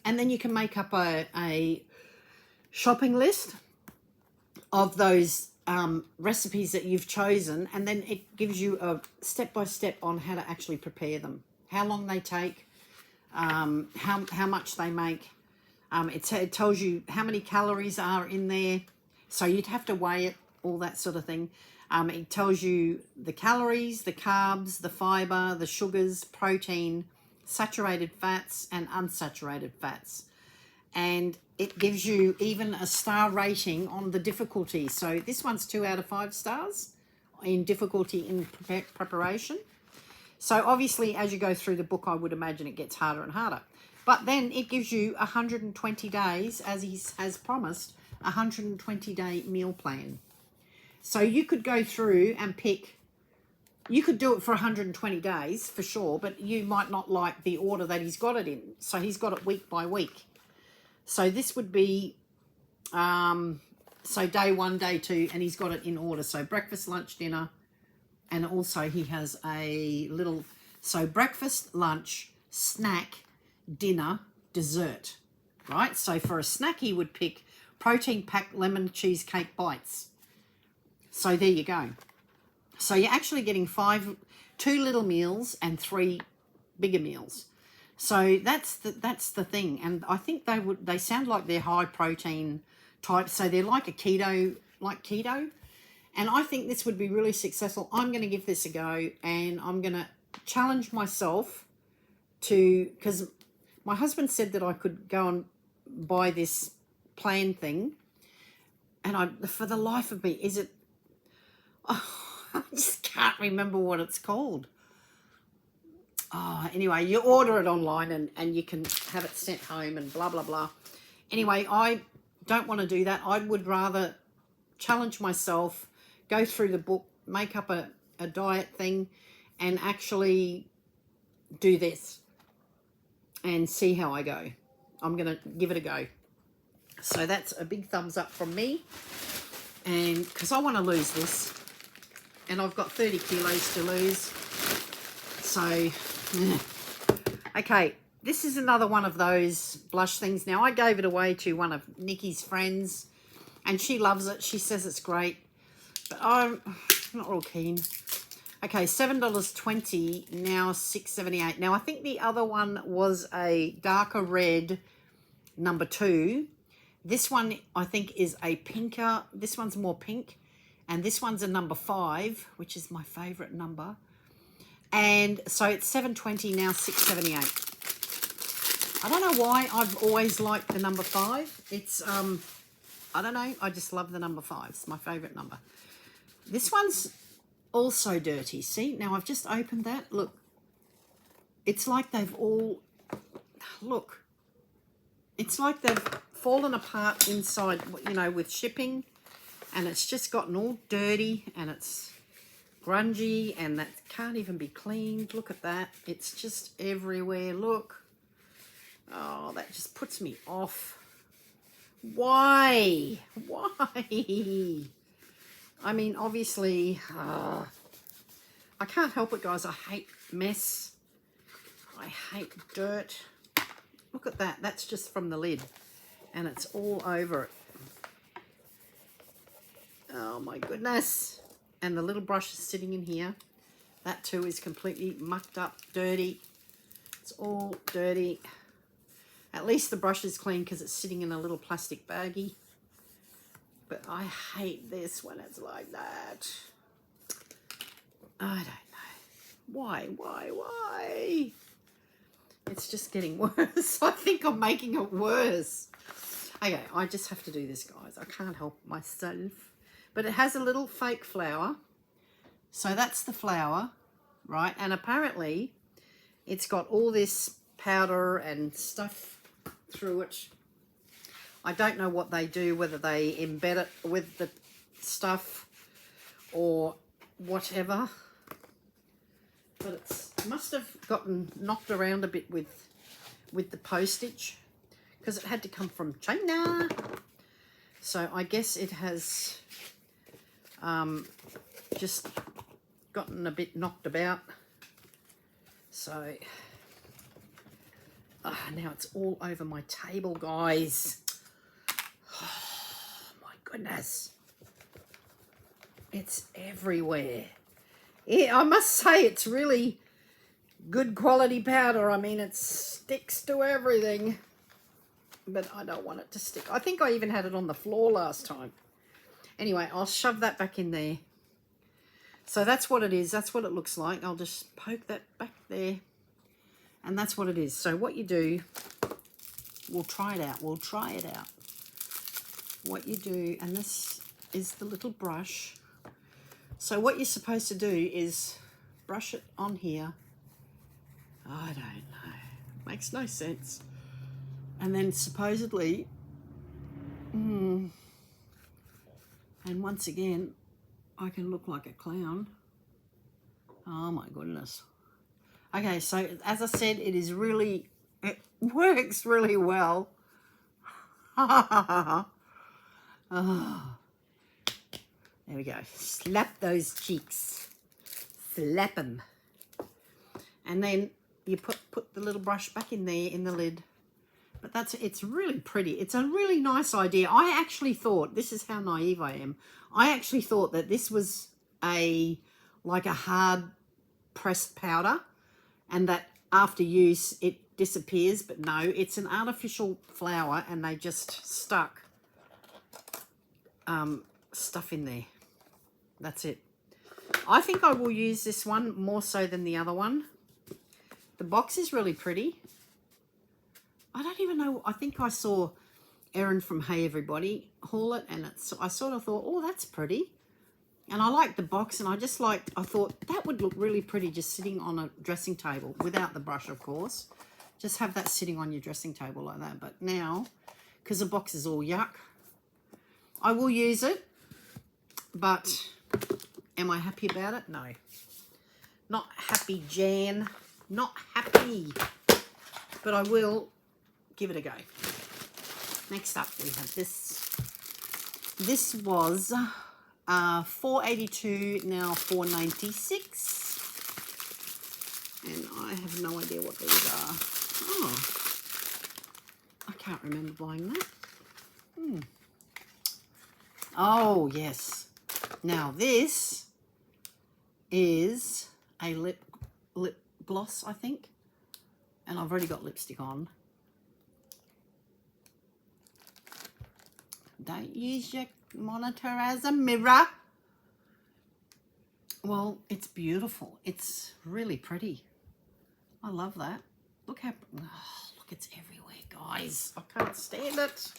And then you can make up a shopping list of those recipes that you've chosen. And then it gives you a step-by-step on how to actually prepare them. How long they take, how much they make. It tells you how many calories are in there. So you'd have to weigh it, all that sort of thing. It tells you the calories, the carbs, the fiber, the sugars, protein, saturated fats, and unsaturated fats. And it gives you even a star rating on the difficulty. So this one's 2 out of 5 stars in difficulty in preparation. So obviously, as you go through the book, I would imagine it gets harder and harder. But then it gives you 120 days, as he has promised, 120-day meal plan. So you could go through and pick, you could do it for 120 days for sure, but you might not like the order that he's got it in. So he's got it week by week. So this would be, so day 1, day 2, and he's got it in order. So breakfast, lunch, dinner, and also he has a little, so breakfast, lunch, snack, dinner, dessert, right? So for a snack, he would pick protein-packed lemon cheesecake bites. So there you go. So you're actually getting 2 little meals and 3 bigger meals. So that's the thing. And I think they sound like they're high protein type. So they're like keto. And I think this would be really successful. I'm going to give this a go, and I'm going to challenge myself because my husband said that I could go and buy this plan thing, and for the life of me, I just can't remember what it's called. Anyway, you order it online and you can have it sent home and blah, blah, blah. Anyway, I don't want to do that. I would rather challenge myself, go through the book, make up a diet thing, and actually do this and see how I go. I'm going to give it a go. So that's a big thumbs up from me. And because I want to lose this. And I've got 30 kilos to lose. So, okay. This is another one of those blush things. Now, I gave it away to one of Nikki's friends. And she loves it. She says it's great. But I'm not real keen. Okay, $7.20, now $6.78. Now, I think the other one was a darker red number 2. This one, I think, is a pinker. This one's more pink. And this one's a number 5, which is my favourite number. And so it's $7.20, now $6.78. I don't know why I've always liked the number 5. It's, I don't know, I just love the number 5. It's my favourite number. This one's also dirty. See, now I've just opened that. Look, it's like they've all, look, it's like they've fallen apart inside, you know, with shipping, and it's just gotten all dirty and it's grungy, and that can't even be cleaned. Look at that. It's just everywhere. Look. Oh, that just puts me off. Why? Why? I mean, obviously, I can't help it, guys. I hate mess. I hate dirt. Look at that. That's just from the lid. And it's all over it. Oh, my goodness. And the little brush is sitting in here. That, too, is completely mucked up, dirty. It's all dirty. At least the brush is clean because it's sitting in a little plastic baggie. But I hate this when it's like that. I don't know. Why? It's just getting worse. I think I'm making it worse. Okay, I just have to do this, guys. I can't help myself. But it has a little fake flower. So that's the flower, right? And apparently it's got all this powder and stuff through it. I don't know what they do, whether they embed it with the stuff or whatever. But it must have gotten knocked around a bit with the postage, because it had to come from China. So I guess it has just gotten a bit knocked about. So now it's all over my table, guys. Oh, my goodness. It's everywhere. Yeah, I must say it's really good quality powder. I mean, it sticks to everything. But I don't want it to stick. I think I even had it on the floor last time. Anyway, I'll shove that back in there. So that's what it is. That's what it looks like. I'll just poke that back there. And that's what it is. So what you do, we'll try it out. We'll try it out. What you do, and this is the little brush. So what you're supposed to do is brush it on here. I don't know. Makes no sense. And then supposedly, and once again, I can look like a clown. Oh my goodness. Okay, so as I said, it works really well. Oh, there we go. Slap those cheeks. Slap them. And then you put the little brush back in there in the lid. But it's really pretty. It's a really nice idea. I actually thought, this is how naive I am, I actually thought that this was like a hard pressed powder, and that after use it disappears. But no, it's an artificial flower, and they just stuck stuff in there. That's it. I think I will use this one more so than the other one. The box is really pretty. I don't even know. I think I saw Erin from Hey Everybody haul it, and I sort of thought, oh, that's pretty. And I liked the box, and I thought that would look really pretty just sitting on a dressing table, without the brush, of course. Just have that sitting on your dressing table like that. But now, because the box is all yuck, I will use it. But am I happy about it? No. Not happy, Jan. Not happy. But I will give it a go. Next up, we have this. This was $4.82, now $4.96. And I have no idea what these are. Oh, I can't remember buying that. Oh, yes. Now, this is a lip gloss, I think. And I've already got lipstick on. Don't use your monitor as a mirror. Well, it's beautiful. It's really pretty. I love that. Look how, oh, look, it's everywhere, guys. I can't stand it.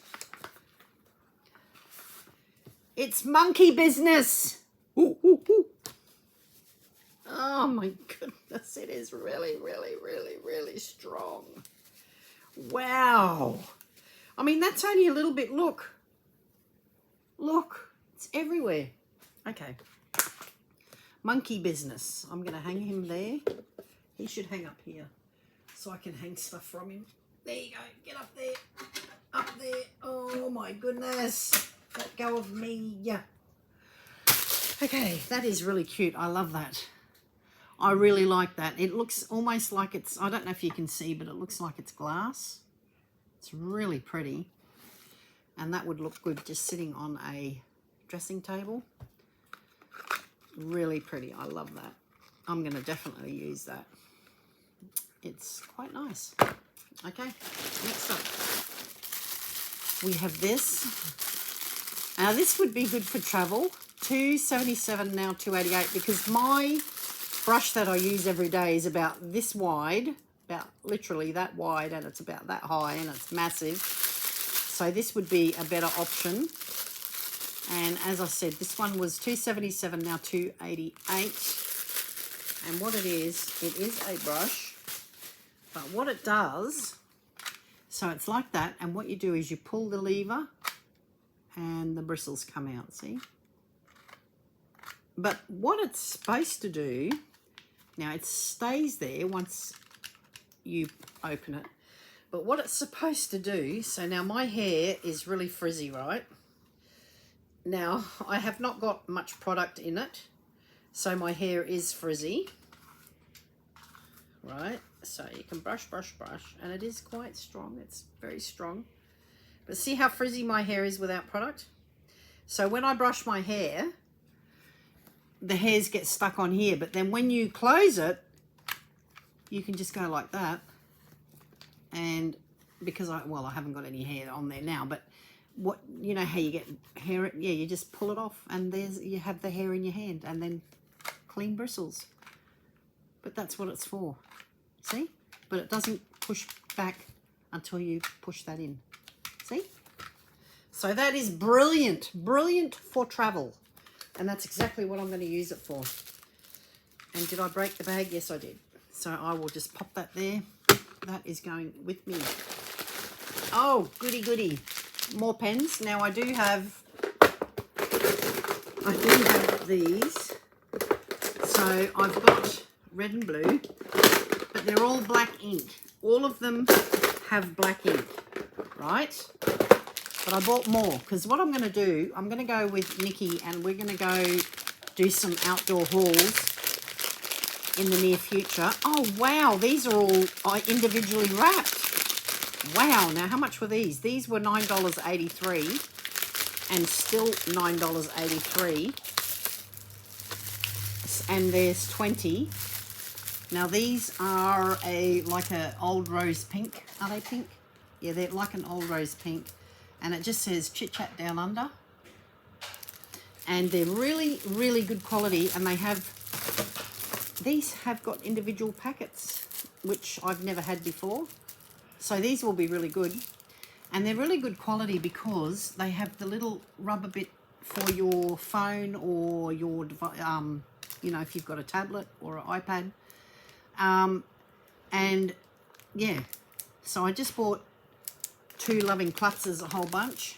It's monkey business. Ooh, ooh, ooh. Oh my goodness, it is really, really, really, really strong. Wow. I mean, that's only a little bit, look. Look, it's everywhere. Okay. Monkey business. I'm going to hang him there. He should hang up here so I can hang stuff from him. There you go. Get up there. Up there. Oh my goodness. Let go of me. Yeah. Okay, that is really cute. I love that. I really like that. It looks almost like it's, I don't know if you can see, but it looks like it's glass. It's really pretty. And that would look good just sitting on a dressing table. Really pretty. I love that. I'm going to definitely use that. It's quite nice. Okay, next up. We have this. Now this would be good for travel. $2.77, now $2.88, because my brush that I use every day is about this wide, about literally that wide, and it's about that high, and it's massive. So this would be a better option. And as I said, this one was $2.77, now $2.88. And what it is a brush. But what it does, so it's like that, and what you do is you pull the lever and the bristles come out, see? But what it's supposed to do, now it stays there once you open it, but what it's supposed to do, so now my hair is really frizzy, right? Now, I have not got much product in it, so my hair is frizzy, right? So you can brush, brush, brush, and it is quite strong. It's very strong. But see how frizzy my hair is without product? So when I brush my hair, the hairs get stuck on here, but then when you close it, you can just go like that. And because I haven't got any hair on there now, but what, you know how you get hair, yeah, you just pull it off and you have the hair in your hand and then clean bristles. But that's what it's for, see? But it doesn't push back until you push that in, see? So that is brilliant, brilliant for travel. And that's exactly what I'm going to use it for. And did I break the bag? Yes, I did. So I will just pop that there. That is going with me. Oh, goody, goody. More pens. Now I do have these. So I've got red and blue, but they're all black ink. All of them have black ink, right? But I bought more because what I'm going to do, I'm going to go with Nikki and we're going to go do some outdoor hauls in the near future. Oh, wow. These are all individually wrapped. Wow. Now, how much were these? These were $9.83 and still $9.83. And there's 20. Now, these are like a old rose pink. Are they pink? Yeah, they're like an old rose pink. And it just says Chit Chat Down Under. And they're really, really good quality. And these have got individual packets, which I've never had before. So these will be really good. And they're really good quality because they have the little rubber bit for your phone or your, you know, if you've got a tablet or an iPad. And yeah, so I just bought 2 Loving Klutzes, a whole bunch.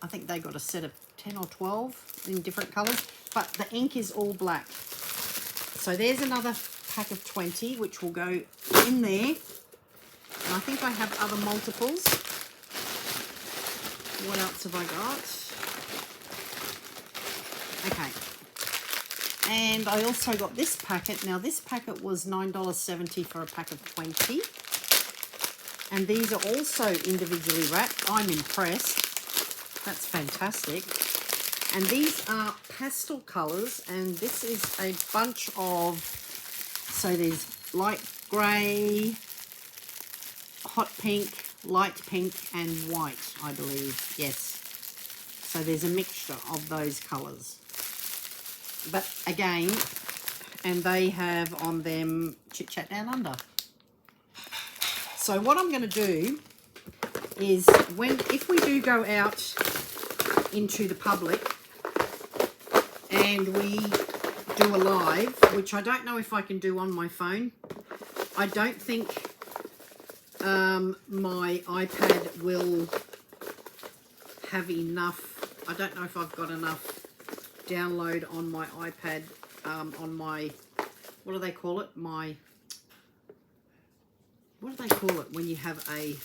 I think they got a set of 10 or 12 in different colours, but the ink is all black. So there's another pack of 20, which will go in there. And I think I have other multiples. What else have I got? Okay. And I also got this packet. Now, this packet was $9.70 for a pack of 20. And these are also individually wrapped. I'm impressed. That's fantastic. And these are pastel colours. And this is a bunch of... So there's light grey, hot pink, light pink, and white, I believe. Yes. So there's a mixture of those colours. But again, and they have on them Chit Chat Down Under. So what I'm going to do is if we do go out into the public and we do a live, which I don't know if I can do on my phone. I don't think my iPad will have enough. I don't know if I've got enough download on my iPad, on my, what do they call it? What do they call it when you have a,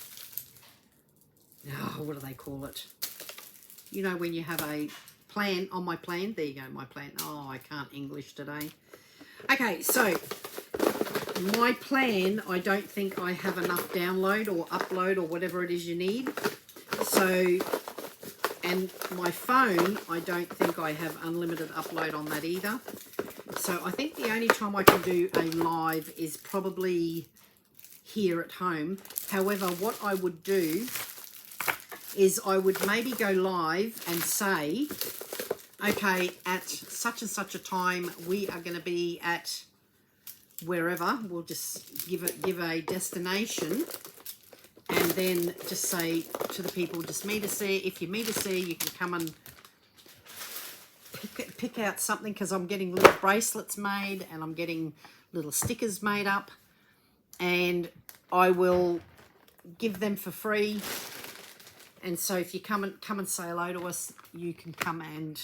what do they call it? You know, when you have a plan, on my plan, there you go, my plan. Oh, I can't English today. Okay, so my plan, I don't think I have enough download or upload or whatever it is you need. So, and my phone, I don't think I have unlimited upload on that either. So I think the only time I can do a live is probably here at home. However, what I would do is I would maybe go live and say, okay, at such and such a time, we are going to be at wherever. We'll just give a destination, and then just say to the people, just me to see. If you're me to see, you can come and pick out something, because I'm getting little bracelets made and I'm getting little stickers made up, and I will give them for free. And so if you come and say hello to us, you can come and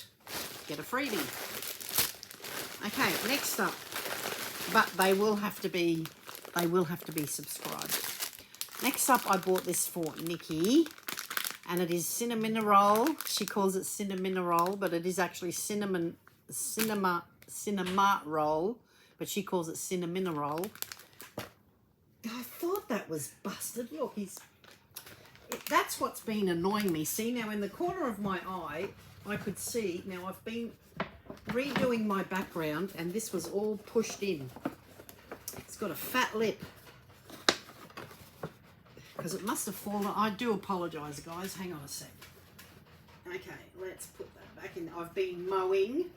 get a freebie. Okay, next up, but they will have to be subscribed. Next up, I bought this for Nikki, and it is cinnamon roll. She calls it cinnamon roll, but it is actually cinema roll, but she calls it cinnamon roll. I thought that was busted. Look, that's what's been annoying me. See, now in the corner of my eye, I could see. Now I've been redoing my background, and this was all pushed in. It's got a fat lip, because it must have fallen. I do apologise, guys. Hang on a sec. Okay, let's put that back in. I've been mowing.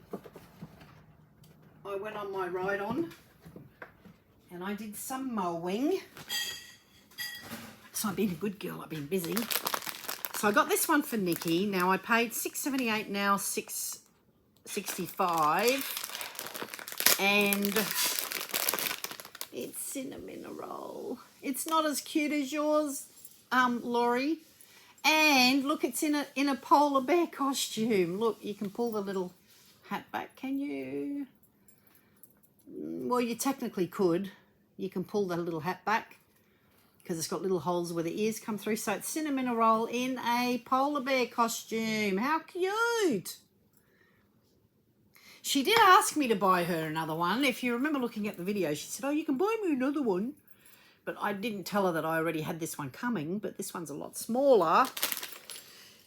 I went on my ride-on, and I did some mowing. So I've been a good girl. I've been busy. So I got this one for Nikki. Now I paid $6.78, now $6.65, and it's cinnamon roll. It's not as cute as yours, Laurie. And look, it's in a polar bear costume. Look, you can pull the little hat back. Can you? Well, you technically could. You can pull the little hat back, because it's got little holes where the ears come through. So it's cinnamon roll in a polar bear costume. How cute. She did ask me to buy her another one. If you remember looking at the video, she said, oh, you can buy me another one. But I didn't tell her that I already had this one coming, but this one's a lot smaller.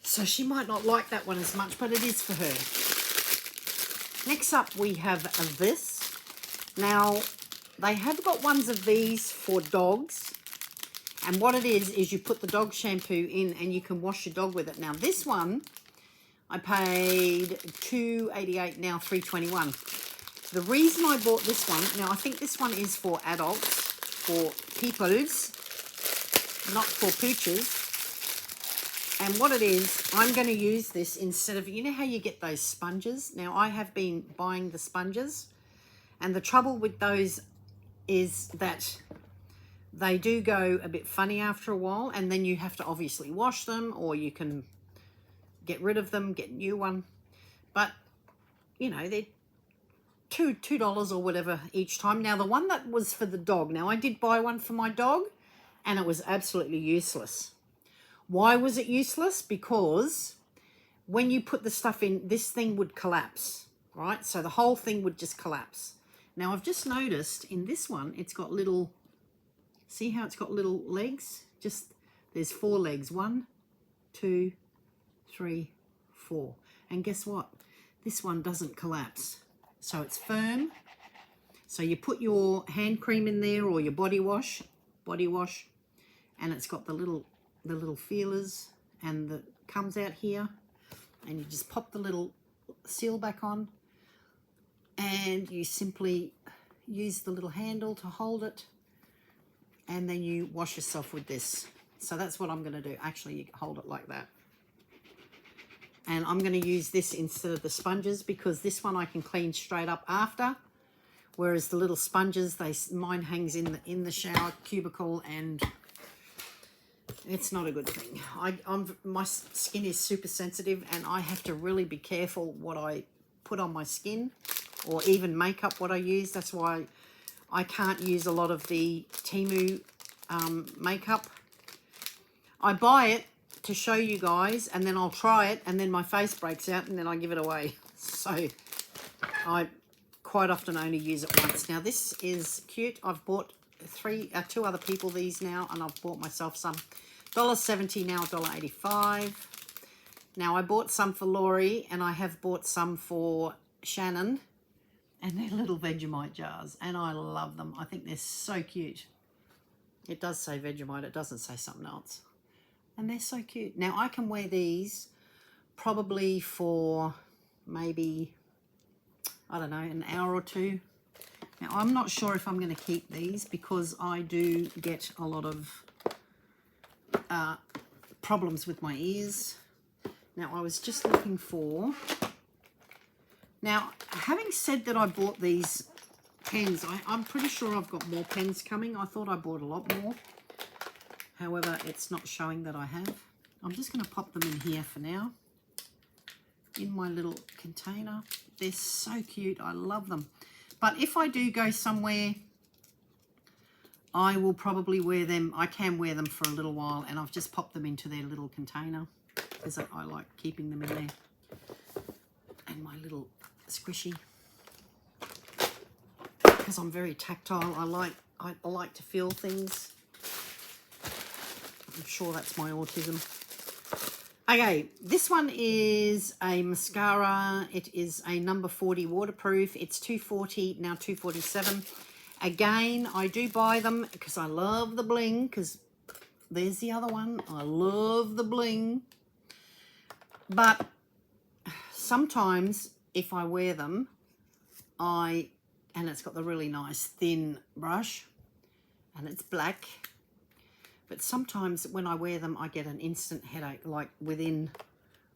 So she might not like that one as much, but it is for her. Next up, we have this. Now, they have got ones of these for dogs. And what it is you put the dog shampoo in and you can wash your dog with it. Now, this one, I paid $2.88, now $3.21. The reason I bought this one, now I think this one is for adults, for peoples, not for pooches. And what it is, I'm going to use this instead of, you know how you get those sponges? Now, I have been buying the sponges, and the trouble with those is that they do go a bit funny after a while, and then you have to obviously wash them, or you can get rid of them, get a new one. But, you know, they're $2 or whatever each time. Now, the one that was for the dog, now I did buy one for my dog, and it was absolutely useless. Why was it useless? Because when you put the stuff in, this thing would collapse, right? So the whole thing would just collapse. Now I've just noticed in this one, it's got little, see how it's got little legs? Just, there's 4 legs, 1, 2, 3, 4. And guess what? This one doesn't collapse. So it's firm. So you put your hand cream in there or your body wash, and it's got the little feelers, and the comes out here, and you just pop the little seal back on, and you simply use the little handle to hold it, and then you wash yourself with this. So that's what I'm going to do. Actually, you hold it like that. And I'm going to use this instead of the sponges, because this one I can clean straight up after, whereas the little sponges, mine hangs in the shower cubicle, and it's not a good thing. My skin is super sensitive, and I have to really be careful what I put on my skin, or even makeup what I use. That's why I can't use a lot of the TEMU makeup. I buy it to show you guys, and then I'll try it, and then my face breaks out, and then I give it away. So I quite often only use it once. Now this is cute. I've bought 2 other people these now, and I've bought myself some. $1.70 now, $1.85. Now I bought some for Laurie, and I have bought some for Shannon, and they're little Vegemite jars, and I love them. I think they're so cute. It does say Vegemite, it doesn't say something else. And they're so cute. Now I can wear these probably for maybe, I don't know, an hour or 2. Now I'm not sure if I'm going to keep these, because I do get a lot of problems with my ears. Now I was just looking for, now having said that I bought these pens, I'm pretty sure I've got more pens coming. I thought I bought a lot more. However, it's not showing that I have. I'm just going to pop them in here for now, in my little container. They're so cute. I love them. But if I do go somewhere, I will probably wear them. I can wear them for a little while, and I've just popped them into their little container, because I like keeping them in there. And my little squishy, because I'm very tactile. I like to feel things. I'm sure that's my autism. Okay, this one is a mascara. It is a number 40 waterproof. It's $2.40, now $2.47. Again, I do buy them because I love the bling, because there's the other one. I love the bling. But sometimes if I wear them, and it's got the really nice thin brush, and it's black. But sometimes when I wear them, I get an instant headache, like within,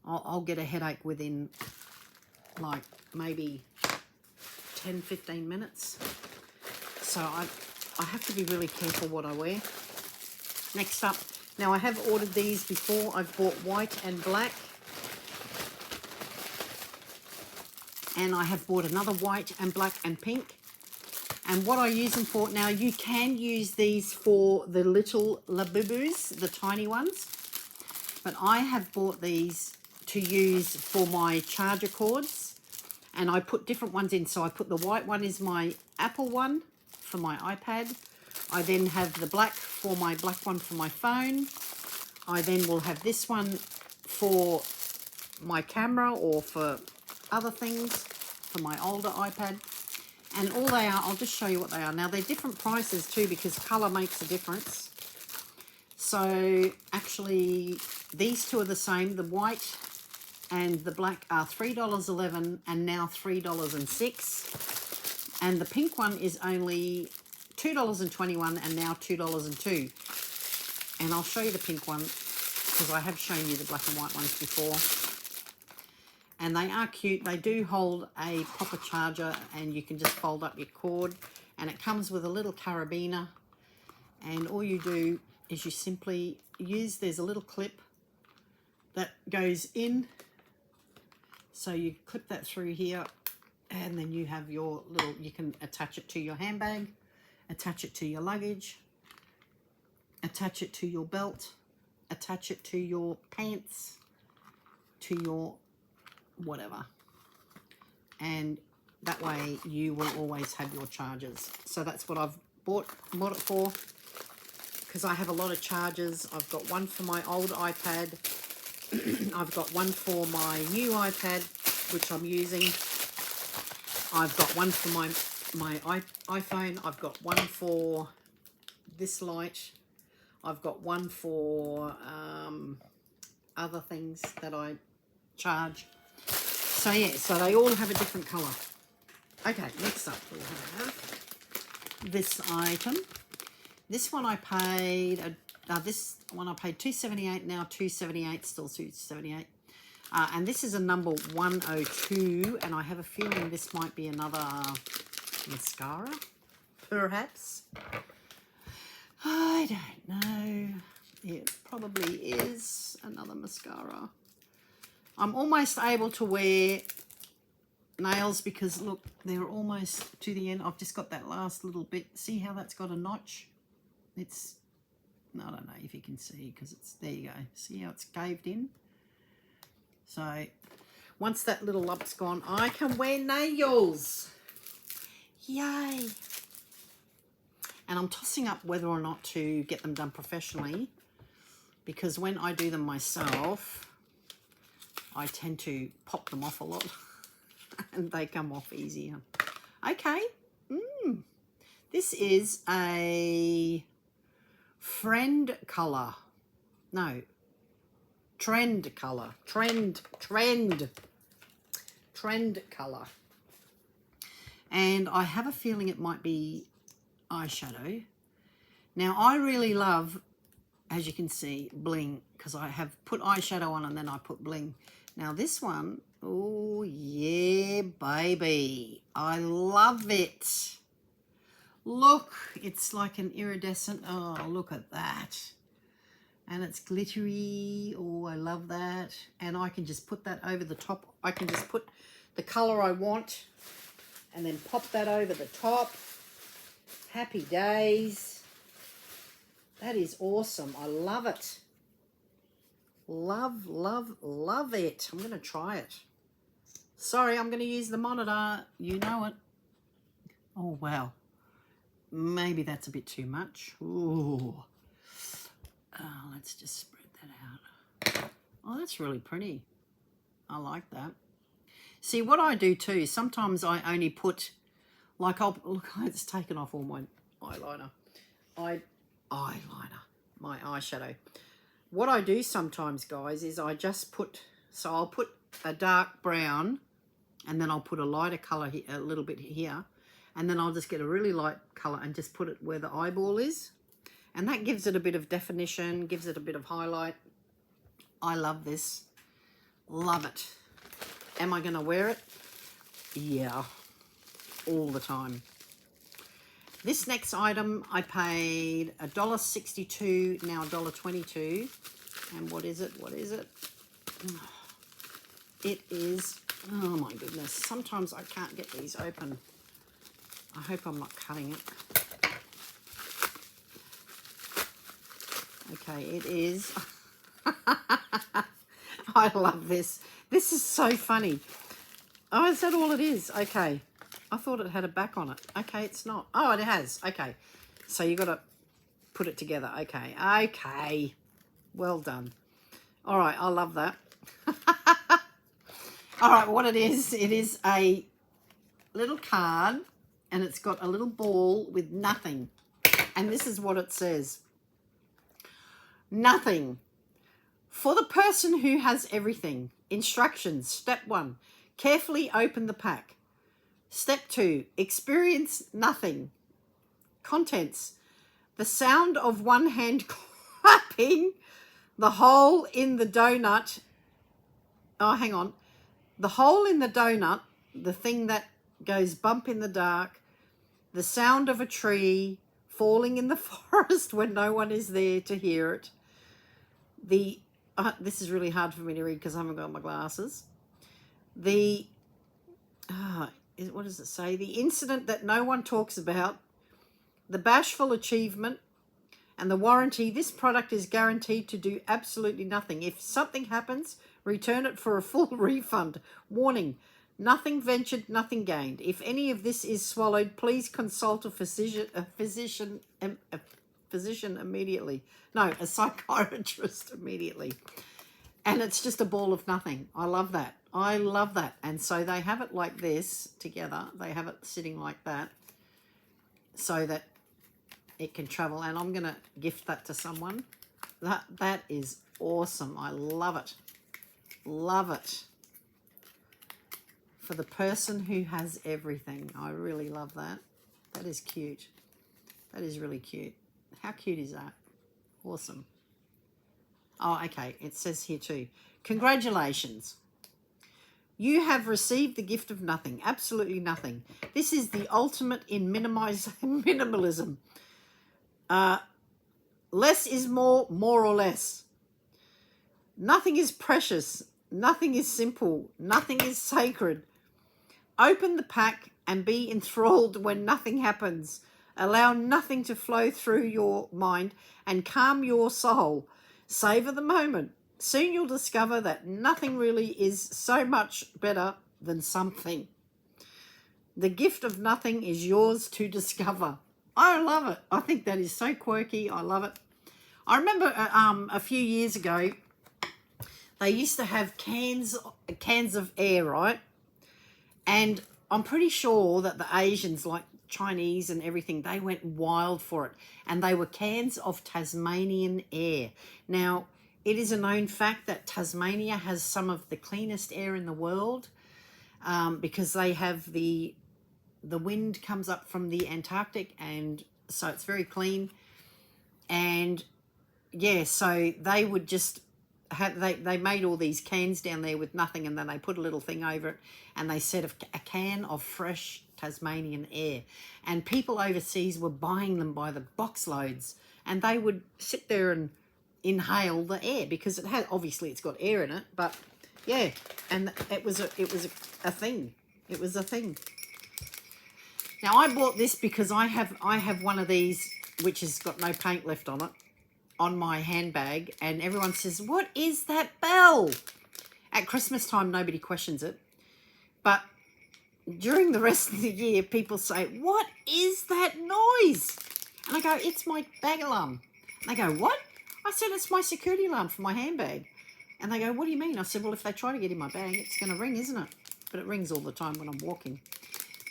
I'll get a headache within like maybe 10, 15 minutes. So I have to be really careful what I wear. Next up, now I have ordered these before. I've bought white and black. And I have bought another white and black and pink. And what I use them for, now you can use these for the little labubus, the tiny ones. But I have bought these to use for my charger cords. And I put different ones in. So I put the white one is my Apple one for my iPad. I then have the black for my black one for my phone. I then will have this one for my camera or for other things, for my older iPad. And all they are, I'll just show you what they are. Now they're different prices too, because colour makes a difference. So actually these two are the same. The white and the black are $3.11 and now $3.06. And the pink one is only $2.21 and now $2.02. And I'll show you the pink one, because I have shown you the black and white ones before. And they are cute. They do hold a proper charger, and you can just fold up your cord. And it comes with a little carabiner. And all you do is you simply use, there's a little clip that goes in. So you clip that through here, and then you have your little, you can attach it to your handbag, attach it to your luggage, attach it to your belt, attach it to your pants, to your whatever. And that way you will always have your chargers. So that's what I've bought it for, because I have a lot of chargers. I've got one for my old iPad. I've got one for my new iPad, which I'm using. I've got one for my iPhone. I've got one for this light. I've got one for other things that I charge. So yeah, so they all have a different colour. Okay, next up we'll have this item. This one I paid, this one I paid $2.78, now $2.78, still $2.78. And this is a number 102, and I have a feeling this might be another mascara, perhaps. I don't know. It probably is another mascara. I'm almost able to wear nails because, look, they're almost to the end. I've just got that last little bit. See how that's got a notch? It's, I don't know if you can see because it's, there you go. See how it's caved in? So once that little lump's gone, I can wear nails. Yay. And I'm tossing up whether or not to get them done professionally, because when I do them myself, I tend to pop them off a lot and they come off easier. Okay. This is a trend color. Trend color. And I have a feeling it might be eyeshadow. Now I really love, as you can see, bling, because I have put eyeshadow on and then I put bling. Now this one, oh yeah, baby, I love it. Look, it's like an iridescent. Oh, look at that. And it's glittery. Oh, I love that. And I can just put that over the top. I can just put the color I want and then pop that over the top. Happy days. That is awesome. I love it. Love, love, love it. I'm going to try it. Sorry, I'm going to use the monitor. You know it. Oh, wow. Maybe that's a bit too much. Ooh. Oh, let's just spread that out. Oh, that's really pretty. I like that. See, what I do too, sometimes I only put, like, I'll, look, it's taken off all my eyeliner. My eyeshadow. What I do sometimes, guys, is I just put, so I'll put a dark brown and then I'll put a lighter colour here, a little bit here, and then I'll just get a really light colour and just put it where the eyeball is. And that gives it a bit of definition, gives it a bit of highlight. I love this. Love it. Am I going to wear it? Yeah, all the time. This next item I paid $1.62, now $1.22. And what is it? What is it? It is, oh my goodness, sometimes I can't get these open. I hope I'm not cutting it. Okay, it is. I love this. This is so funny. Oh, is that all it is? Okay. I thought it had a back on it. Okay, it's not. Oh, it has. Okay. So you got to put it together. Okay. Okay. Well done. All right. I love that. All right. What it is a little card, and it's got a little ball with nothing. And this is what it says. Nothing. For the person who has everything. Instructions. Step 1. Carefully open the pack. Step 2. Experience nothing. Contents. The sound of one hand clapping. The hole in the donut. Oh, hang on. The hole in the donut. The thing that goes bump in the dark. The sound of a tree falling in the forest when no one is there to hear it. This is really hard for me to read because I haven't got my glasses. What does it say? The incident that no one talks about, the bashful achievement, And the warranty, this product is guaranteed to do absolutely nothing. If something happens, return it for a full refund. Warning, nothing ventured, nothing gained. If any of this is swallowed, please consult a physician immediately. No, a psychiatrist immediately. And it's just a ball of nothing. I love that. I love that. And so they have it like this together. They have it sitting like that so that it can travel. And I'm going to gift that to someone. That is awesome. I love it. Love it. For the person who has everything. I really love that. That is cute. That is really cute. How cute is that? Awesome. Oh, okay. It says here too. Congratulations. You have received the gift of nothing. Absolutely nothing. This is the ultimate in minimalism. Less is more or less. Nothing is precious. Nothing is simple. Nothing is sacred. Open the pack and be enthralled when nothing happens. Allow nothing to flow through your mind and calm your soul. Savor the moment. Soon you'll discover that nothing really is so much better than something. The gift of nothing is yours to discover. I love it. I think that is so quirky. I love it. I remember a few years ago, they used to have cans of air, right? And I'm pretty sure that the Asians, like Chinese and everything, they went wild for it. And they were cans of Tasmanian air. Now, it is a known fact that Tasmania has some of the cleanest air in the world because they have the wind comes up from the Antarctic, and so it's very clean. And yeah, so they would just have, they made all these cans down there with nothing, and then they put a little thing over it, and they said a can of fresh Tasmanian air. And people overseas were buying them by the box loads, and they would sit there and inhale the air because it had, obviously it's got air in it, but yeah, and it was a thing. It was a thing. Now I bought this because I have one of these which has got no paint left on it on my handbag, and everyone says, "What is that bell?" At Christmas time nobody questions it, but during the rest of the year people say, "What is that noise?" And I go, "It's my bag alarm." And they go, "What?" I said, "It's my security alarm for my handbag." And they go, "What do you mean?" I said, "Well, if they try to get in my bag, it's going to ring, isn't it?" But it rings all the time when I'm walking.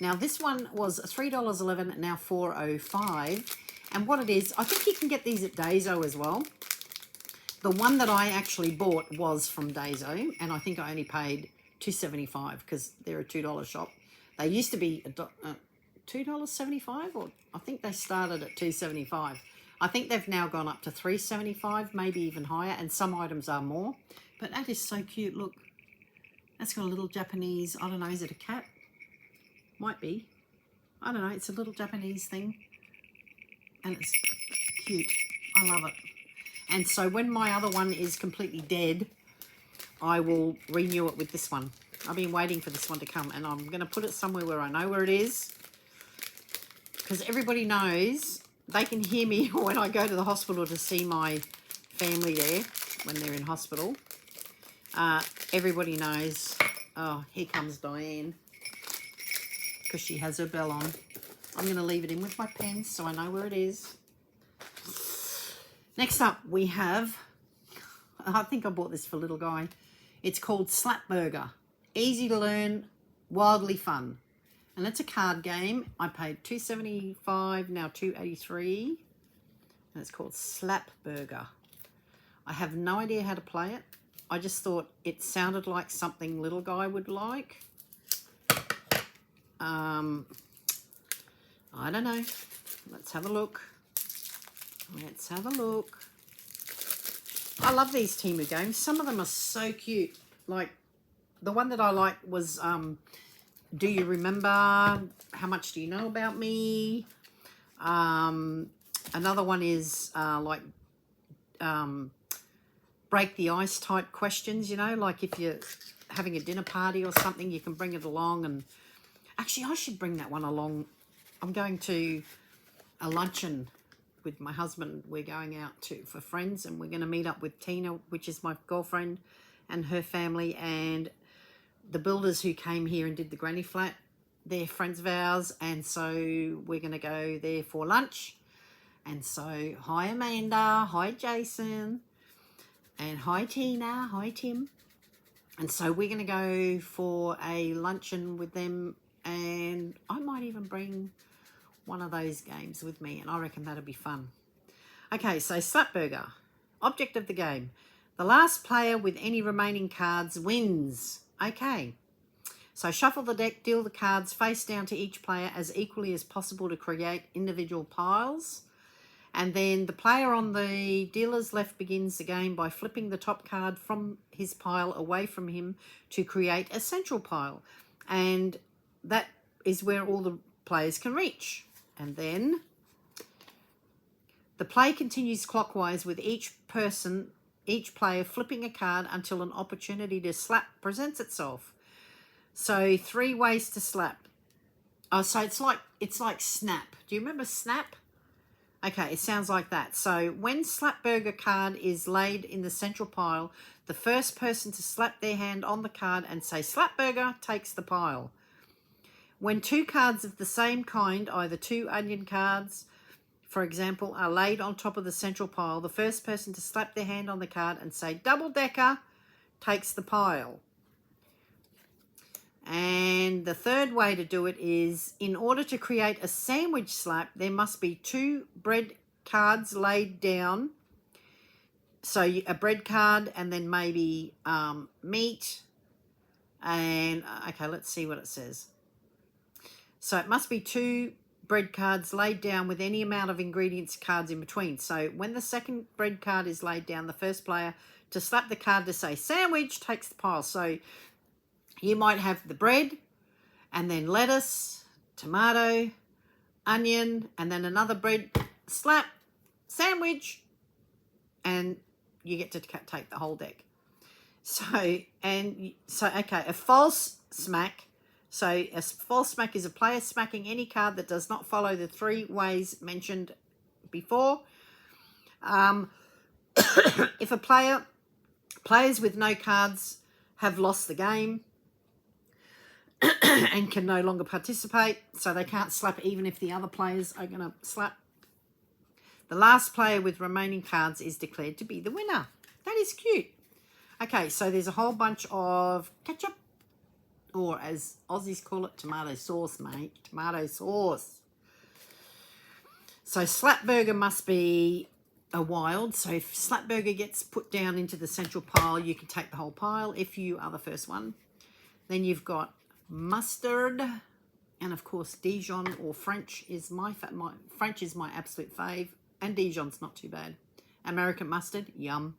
Now, this one was $3.11, now $4.05. And what it is, I think you can get these at Daiso as well. The one that I actually bought was from Daiso, and I think I only paid $2.75 because they're a $2 shop. They used to be $2.75, or I think they started at $2.75. I think they've now gone up to $3.75, maybe even higher, and some items are more. But that is so cute. Look, that's got a little Japanese, I don't know, is it a cat? Might be. I don't know, it's a little Japanese thing. And it's cute. I love it. And so when my other one is completely dead, I will renew it with this one. I've been waiting for this one to come, and I'm going to put it somewhere where I know where it is. Because everybody knows, they can hear me when I go to the hospital to see my family there when they're in hospital. Everybody knows. Oh, here comes Diane, because she has her bell on. I'm going to leave it in with my pen so I know where it is. Next up we have, I think I bought this for little guy. It's called Slap Burger. Easy to learn, wildly fun. And it's a card game. I paid $2.75, now $2.83. And it's called Slap Burger. I have no idea how to play it. I just thought it sounded like something little guy would like. I don't know. Let's have a look. Let's have a look. I love these TEMU games. Some of them are so cute. Like, the one that I like was, Do You Remember? How Much Do You Know About Me? Another one is, break the ice type questions, you know, like if you're having a dinner party or something, you can bring it along. And actually, I should bring that one along. I'm going to a luncheon with my husband. We're going out for friends, and we're going to meet up with Tina, which is my girlfriend, and her family, and the builders who came here and did the granny flat. They're friends of ours, and so we're going to go there for lunch. And so, hi Amanda, hi Jason, and hi Tina, hi Tim. And so we're going to go for a luncheon with them, and I might even bring one of those games with me, and I reckon that'll be fun. Okay, so Slap Burger. Object of the game. The last player with any remaining cards wins. Okay. So shuffle the deck, deal the cards face down to each player as equally as possible to create individual piles. And then the player on the dealer's left begins the game by flipping the top card from his pile away from him to create a central pile. And that is where all the players can reach. And then the play continues clockwise with each player flipping a card until an opportunity to slap presents itself. So 3 ways to slap. Oh, so it's like Snap. Do you remember Snap? Okay, it sounds like that. So when Slap Burger card is laid in the central pile, the first person to slap their hand on the card and say Slap Burger takes the pile. When 2 cards of the same kind, either 2 onion cards, for example, are laid on top of the central pile, the first person to slap their hand on the card and say Double Decker takes the pile. And the third way to do it is, in order to create a sandwich slap, there must be 2 bread cards laid down. So a bread card and then maybe meat. And, okay, let's see what it says. So it must be 2 bread cards laid down with any amount of ingredients cards in between. So when the second bread card is laid down, the first player to slap the card to say sandwich takes the pile. So you might have the bread and then lettuce, tomato, onion, and then another bread slap, sandwich, and you get to take the whole deck. So, okay, a false smack. So a false smack is a player smacking any card that does not follow the 3 ways mentioned before. If players with no cards have lost the game and can no longer participate, so they can't slap even if the other players are going to slap. The last player with remaining cards is declared to be the winner. That is cute. Okay, so there's a whole bunch of ketchup, or as Aussies call it, tomato sauce, mate. Tomato sauce. So Slap Burger must be a wild. So if Slap Burger gets put down into the central pile, you can take the whole pile if you are the first one. Then you've got mustard, and of course Dijon or French is French is my absolute fave, and Dijon's not too bad. American mustard, yum.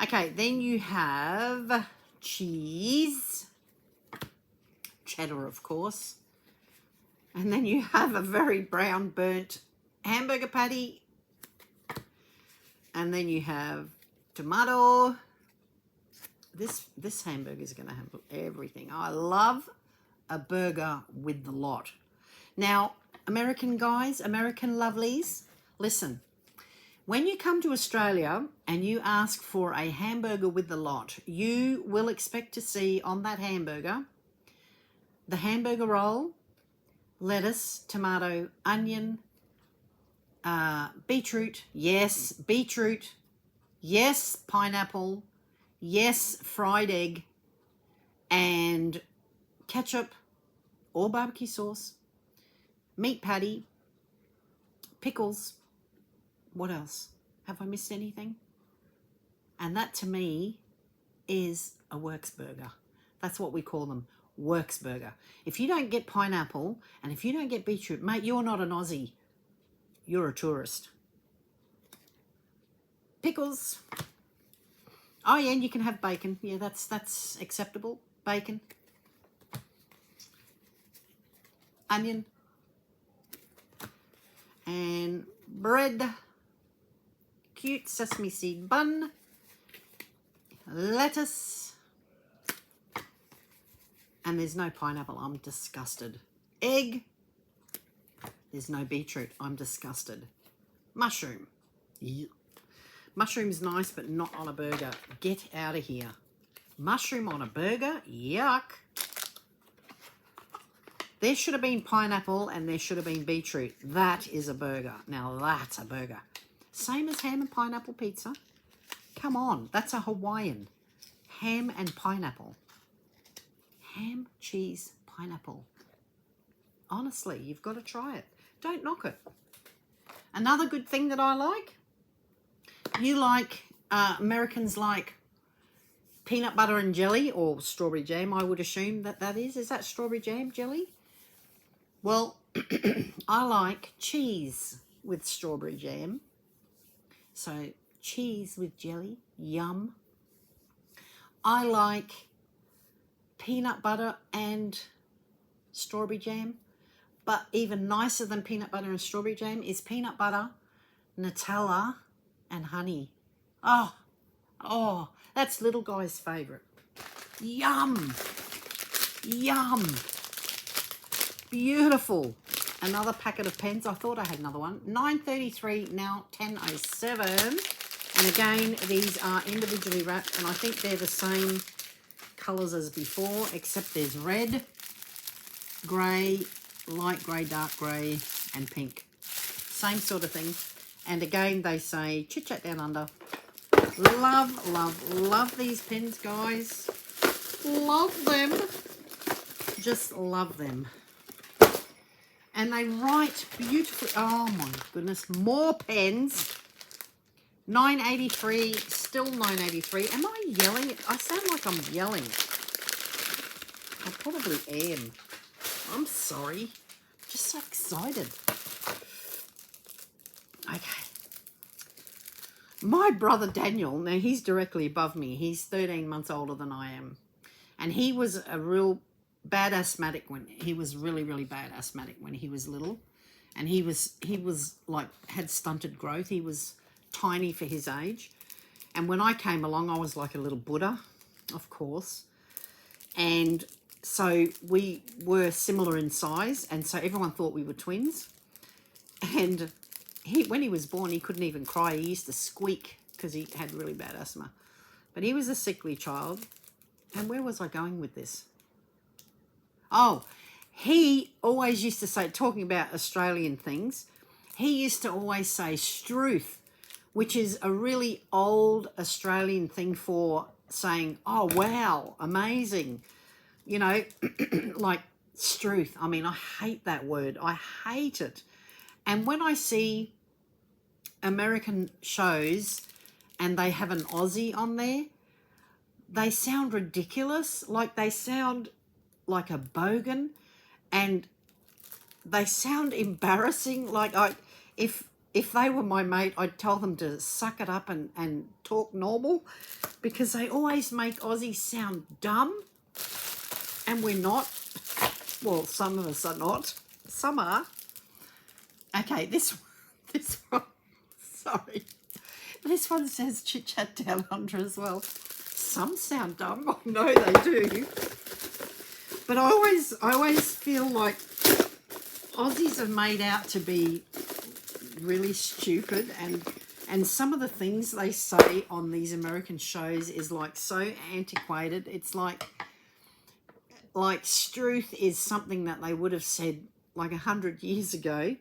Okay, then you have cheese, cheddar of course, and then you have a very brown burnt hamburger patty, and then you have tomato. This hamburger is going to have everything. I love a burger with the lot. Now, American guys, American lovelies, listen. When you come to Australia and you ask for a hamburger with the lot, you will expect to see on that hamburger the hamburger roll, lettuce, tomato, onion, beetroot, yes, pineapple, yes, fried egg, and ketchup or barbecue sauce, meat patty, pickles. What else? Have I missed anything? And that to me is a works burger. That's what we call them, works burger. If you don't get pineapple and if you don't get beetroot, mate, you're not an Aussie. You're a tourist. Pickles. Oh yeah, and you can have bacon. Yeah, that's acceptable. Bacon. Onion. And bread. Cute sesame seed bun. Lettuce. And there's no pineapple. I'm disgusted. Egg. There's no beetroot. I'm disgusted. Mushroom. Yeah. Mushroom's nice, but not on a burger. Get out of here. Mushroom on a burger? Yuck. There should have been pineapple and there should have been beetroot. That is a burger. Now that's a burger. Same as ham and pineapple pizza. Come on, that's a Hawaiian. Ham and pineapple. Ham, cheese, pineapple. Honestly, you've got to try it. Don't knock it. Another good thing that I like, you like, Americans like peanut butter and jelly, or strawberry jam, I would assume that is. Is that strawberry jam jelly? Well, I like cheese with strawberry jam. So cheese with jelly, yum. I like peanut butter and strawberry jam. But even nicer than peanut butter and strawberry jam is peanut butter, Nutella, and honey. Oh, that's little guy's favourite. Yum. Yum. Beautiful. Another packet of pens. I thought I had another one. $9.33, now $10.07. And again, these are individually wrapped, and I think they're the same colours as before, except there's red, grey, light grey, dark grey, and pink. Same sort of thing. And again, they say, chit chat down under. Love, love, love these pens, guys. Love them. Just love them. And they write beautifully. Oh my goodness, more pens. $9.83, still $9.83. Am I yelling? I sound like I'm yelling. I probably am. I'm sorry. Just so excited. Okay. My brother Daniel, now he's directly above me. He's 13 months older than I am. And he was a real bad asthmatic when he was really, really bad asthmatic when he was little. And he was like, had stunted growth. He was tiny for his age. And when I came along, I was like a little Buddha, of course. And so we were similar in size, and so everyone thought we were twins. And when he was born, he couldn't even cry. He used to squeak because he had really bad asthma. But he was a sickly child. And where was I going with this? Oh, he always used to say, talking about Australian things, he used to always say struth, which is a really old Australian thing for saying, oh, wow, amazing. You know, like struth. I mean, I hate that word. I hate it. And when I see American shows and they have an Aussie on there, they sound ridiculous. Like they sound like a bogan, and they sound embarrassing. Like if they were my mate, I'd tell them to suck it up and talk normal, because they always make Aussies sound dumb, and we're not. Well, some of us are not. Some are. Okay, this one, sorry. This one says chit chat down under as well. Some sound dumb. I know they do. But I always feel like Aussies are made out to be really stupid, and some of the things they say on these American shows is like so antiquated. It's like struth is something that they would have said like 100 years ago,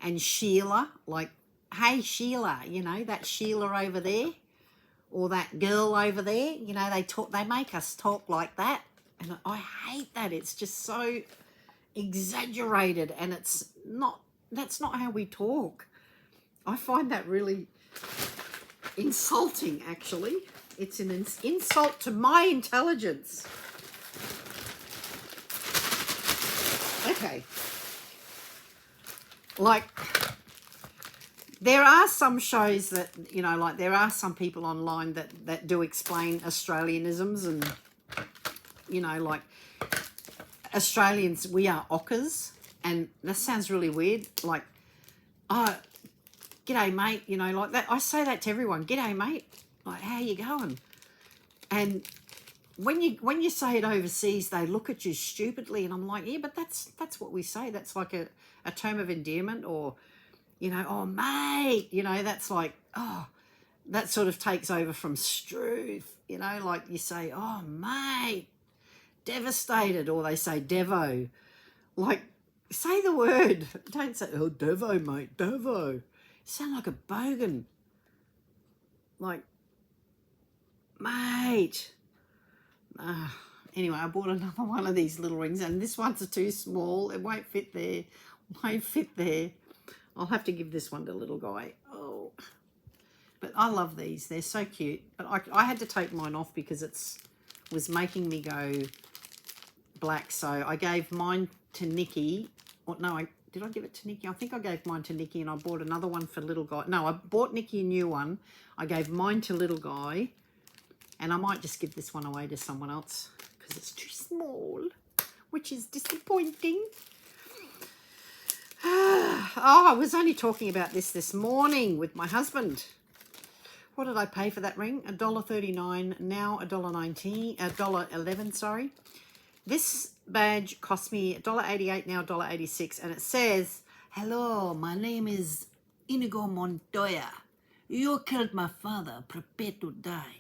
and Sheila, like, hey Sheila, you know, that Sheila over there, or that girl over there, you know, they make us talk like that, and I hate that. It's just so exaggerated, and that's not how we talk. I find that really insulting, actually. It's an insult to my intelligence. Okay. Like, there are some shows that, you know, like there are some people online that do explain Australianisms, and, you know, like Australians, we are ockers, and that sounds really weird. Like, oh, g'day mate, you know, like that. I say that to everyone. G'day mate, like, how you going? And when you say it overseas, they look at you stupidly, and I'm like, yeah, but that's what we say. That's like a term of endearment, or You know, oh, mate, you know, that's like, oh, that sort of takes over from Struth, you know, like you say, oh, mate, devastated, or they say Devo. Like, say the word. Don't say, oh, Devo, mate, Devo. You sound like a bogan. Like, mate. Anyway, I bought another one of these little rings, and this one's too small. It won't fit there. Won't fit there. I'll have to give this one to little guy. Oh, but I love these. They're so cute. But I had to take mine off because was making me go black. So I gave mine to Nikki. Or no, did I give it to Nikki? I think I gave mine to Nikki, and I bought another one for little guy. No, I bought Nikki a new one. I gave mine to little guy, and I might just give this one away to someone else because it's too small, which is disappointing. Oh, I was only talking about this morning with my husband. What did I pay for that ring? $1.39, now $1.19, $1.11, sorry. This badge cost me $1.88, now $1.86, and it says, hello, my name is Inigo Montoya. You killed my father, prepare to die.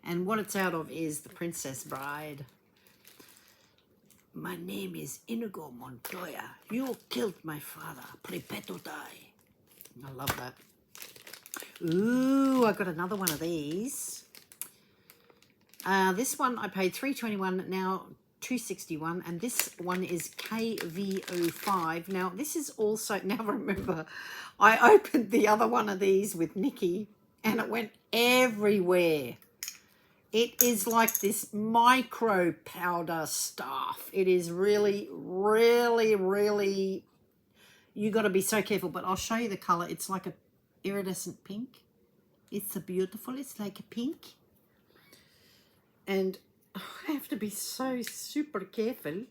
And what it's out of is The Princess Bride. My name is Inigo Montoya. You killed my father. Prepare to die. I love that. Ooh, I got another one of these. This one I paid $3.21, now $2.61, and this one is KV05. Now this is also, now remember, I opened the other one of these with Nikki, and it went everywhere. It is like this micro powder stuff. It is really, really, really, you got to be so careful. But I'll show you the color. It's like a iridescent pink. It's so beautiful. It's like a pink. And I have to be so super careful.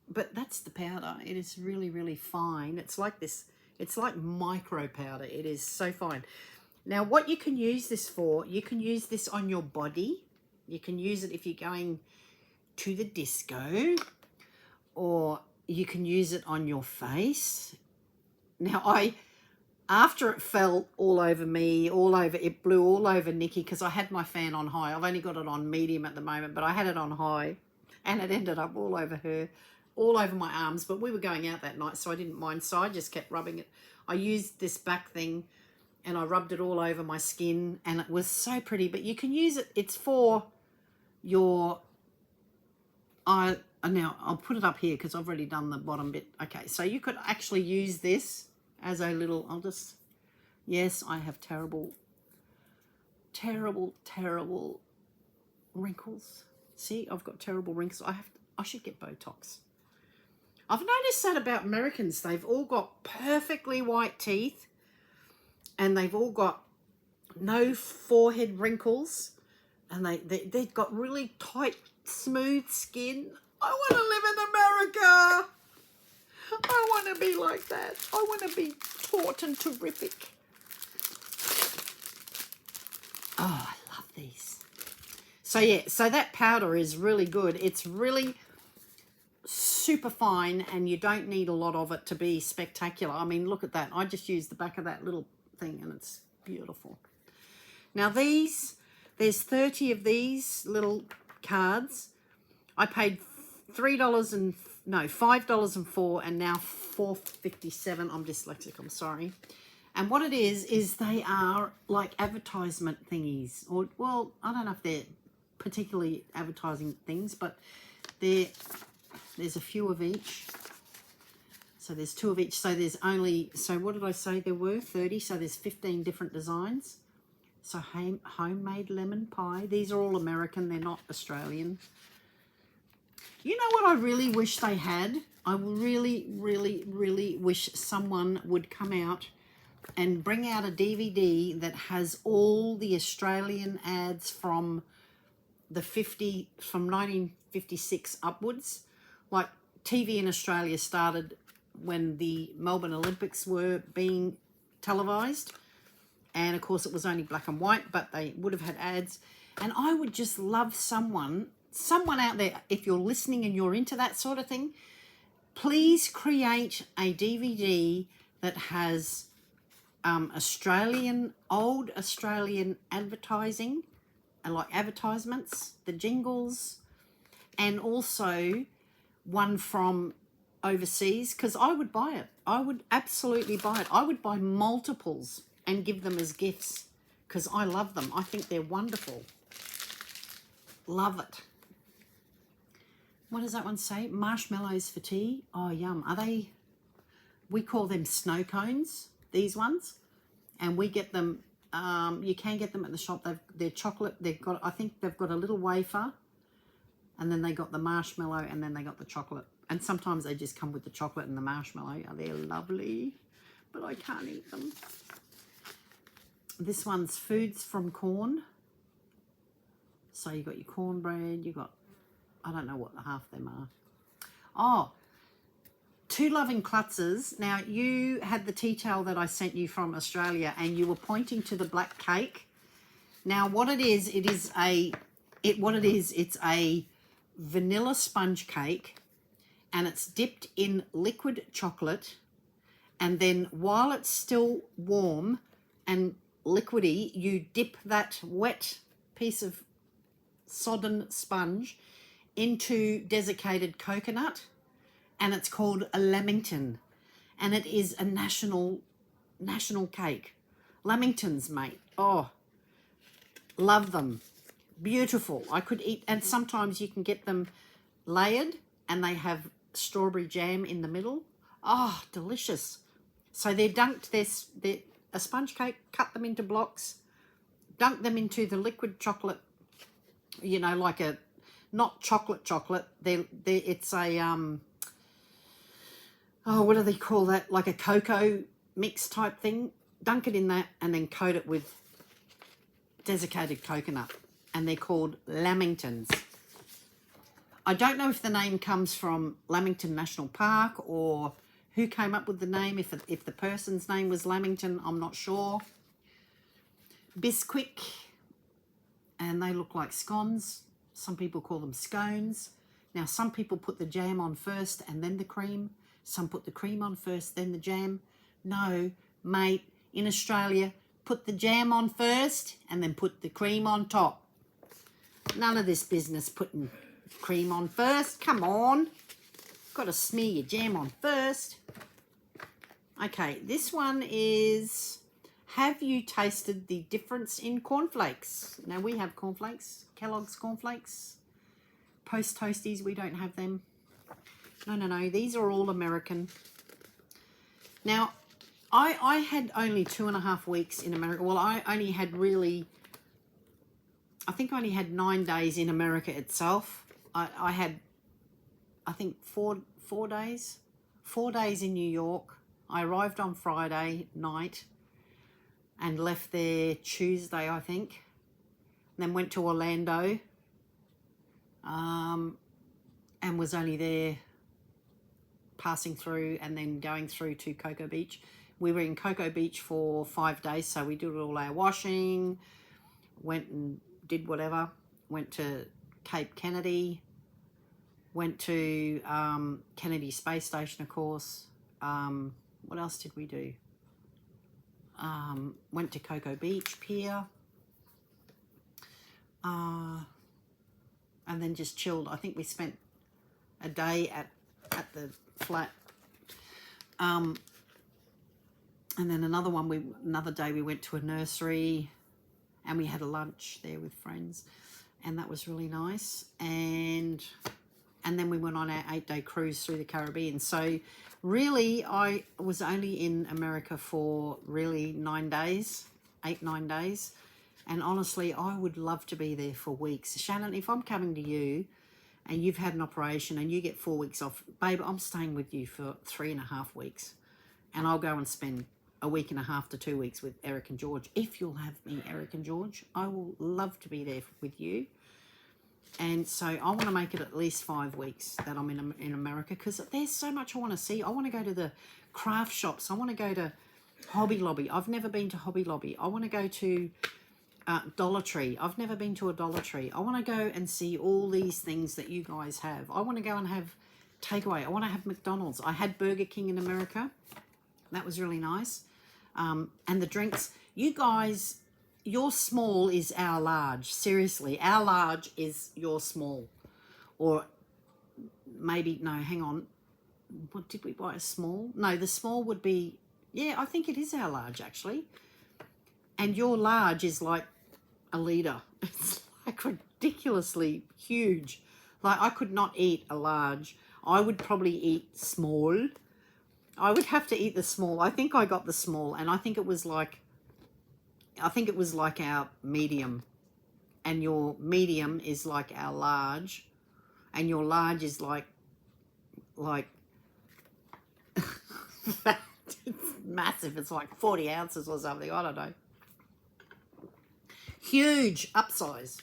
But that's the powder. It is really, really fine. It's like this. It's like micro powder. It is so fine. Now, what you can use this for, you can use this on your body. You can use it if you're going to the disco, or you can use it on your face. Now, after it fell all over me, it blew all over Nikki, because I had my fan on high. I've only got it on medium at the moment, but I had it on high, and it ended up all over her, all over my arms. But we were going out that night, so I didn't mind, so I just kept rubbing it. I used this back thing, and I rubbed it all over my skin, and it was so pretty. But you can use it, it's for your, now I'll put it up here because I've already done the bottom bit. Okay, so you could actually use this as a little, yes, I have terrible, terrible, terrible wrinkles. See, I've got terrible wrinkles. I should get Botox. I've noticed that about Americans. They've all got perfectly white teeth, and they've all got no forehead wrinkles, and they've got really tight, smooth skin. I want to live in America. I want to be like that. I want to be taut and terrific. Oh, I love these. So yeah, so that powder is really good. It's really super fine, and you don't need a lot of it to be spectacular. I mean, look at that. I just used the back of that little thing, and it's beautiful. Now there's 30 of these little cards. I paid $5.04, and now $4.57. I'm dyslexic, I'm sorry. And what it is they are like advertisement thingies, or, well, I don't know if they're particularly advertising things, but there's a few of each. So there's 2 of each. So there's only, so what did I say there were? 30. So there's 15 different designs. So homemade lemon pie. These are all American. They're not Australian. You know what I really wish they had? I really, really, really wish someone would come out and bring out a DVD that has all the Australian ads from from 1956 upwards. Like, TV in Australia started when the Melbourne Olympics were being televised, and of course it was only black and white, but they would have had ads. And I would just love someone out there, if you're listening and you're into that sort of thing, please create a DVD that has old Australian advertising, and like advertisements, the jingles, and also one from overseas, because I would buy it. I would absolutely buy it. I would buy multiples and give them as gifts because I love them. I think they're wonderful. Love it. What does that one say? Marshmallows for tea. Oh, yum. Are they? We call them snow cones, these ones. And we get them, you can get them at the shop. They're chocolate. They've got, I think they've got a little wafer. And then they got the marshmallow, and then they got the chocolate. And sometimes they just come with the chocolate and the marshmallow. Oh, they're lovely, but I can't eat them. This one's foods from corn. So you got your cornbread, you got, I don't know what half them are. Oh, Two Loving Klutzes. Now, you had the tea towel that I sent you from Australia, and you were pointing to the black cake. Now, what it is, it's a vanilla sponge cake, and it's dipped in liquid chocolate, and then while it's still warm and liquidy, you dip that wet piece of sodden sponge into desiccated coconut, and it's called a lamington, and it is a national cake. Lamingtons, mate. Oh, love them. Beautiful. I could eat, and sometimes you can get them layered and they have strawberry jam in the middle. Oh, delicious. So they're dunked, they're a sponge cake, cut them into blocks, dunk them into the liquid chocolate, you know, like a, not chocolate, it's a, oh, what do they call that? Like a cocoa mix type thing. Dunk it in that and then coat it with desiccated coconut. And they're called lamingtons. I don't know if the name comes from Lamington National Park or who came up with the name. If the person's name was Lamington, I'm not sure. Bisquick, and they look like scones. Some people call them scones. Now, some people put the jam on first and then the cream. Some put the cream on first, then the jam. No, mate, in Australia, put the jam on first and then put the cream on top. None of this business putting cream on first. Come on. Got to smear your jam on first. Okay, this one is, have you tasted the difference in cornflakes? Now, we have cornflakes, Kellogg's cornflakes. Post Toasties, we don't have them. No, these are all American. Now, I had only 2.5 weeks in America. Well, I only had really, I think I only had 9 days in America itself. I had, I think, four days. 4 days in New York. I arrived on Friday night and left there Tuesday, I think. Then went to Orlando and was only there passing through and then going through to Cocoa Beach. We were in Cocoa Beach for 5 days, so we did all our washing, went and did whatever, went to Cape Kennedy, went to Kennedy Space Station, of course. What else did we do? Went to Cocoa Beach Pier, and then just chilled. I think we spent a day at the flat, and then another day we went to a nursery, and we had a lunch there with friends, and that was really nice. And then we went on our 8-day cruise through the Caribbean. So really, I was only in America for really 9 days, 8-9 days. And honestly, I would love to be there for weeks. Shannon, if I'm coming to you and you've had an operation and you get 4 weeks off, babe, I'm staying with you for 3.5 weeks. And I'll go and spend a week and a half to 2 weeks with Eric and George. If you'll have me, Eric and George, I will love to be there with you. And so I want to make it at least 5 weeks that I'm in America, because there's so much I want to see. I want to go to the craft shops. I want to go to Hobby Lobby. I've never been to Hobby Lobby. I want to go to Dollar Tree. I've never been to a Dollar Tree. I want to go and see all these things that you guys have. I want to go and have takeaway. I want to have McDonald's. I had Burger King in America. That was really nice. And the drinks. You guys, your small is our large. Seriously, our large is your small. Or maybe, no, hang on. What did we buy? A small? No, the small would be, yeah, I think it is our large actually. And your large is like a litre. It's like ridiculously huge. Like I could not eat a large. I would probably eat small. I would have to eat the small. I think I got the small, and I think it was like our medium. And your medium is like our large. And your large is like it's massive. It's like 40 ounces or something. I don't know. Huge upsize.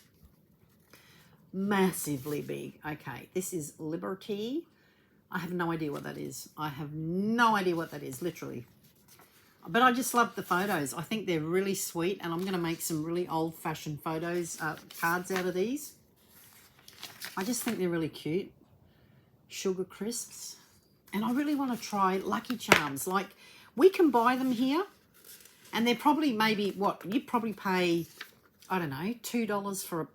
Massively big. Okay, this is Liberty. I have no idea what that is. I have no idea what that is, literally. But I just love the photos. I think they're really sweet, and I'm going to make some really old-fashioned photos, cards out of these. I just think they're really cute. Sugar Crisps. And I really want to try Lucky Charms. Like, we can buy them here, and they're probably maybe, what, you'd probably pay, I don't know, $2 for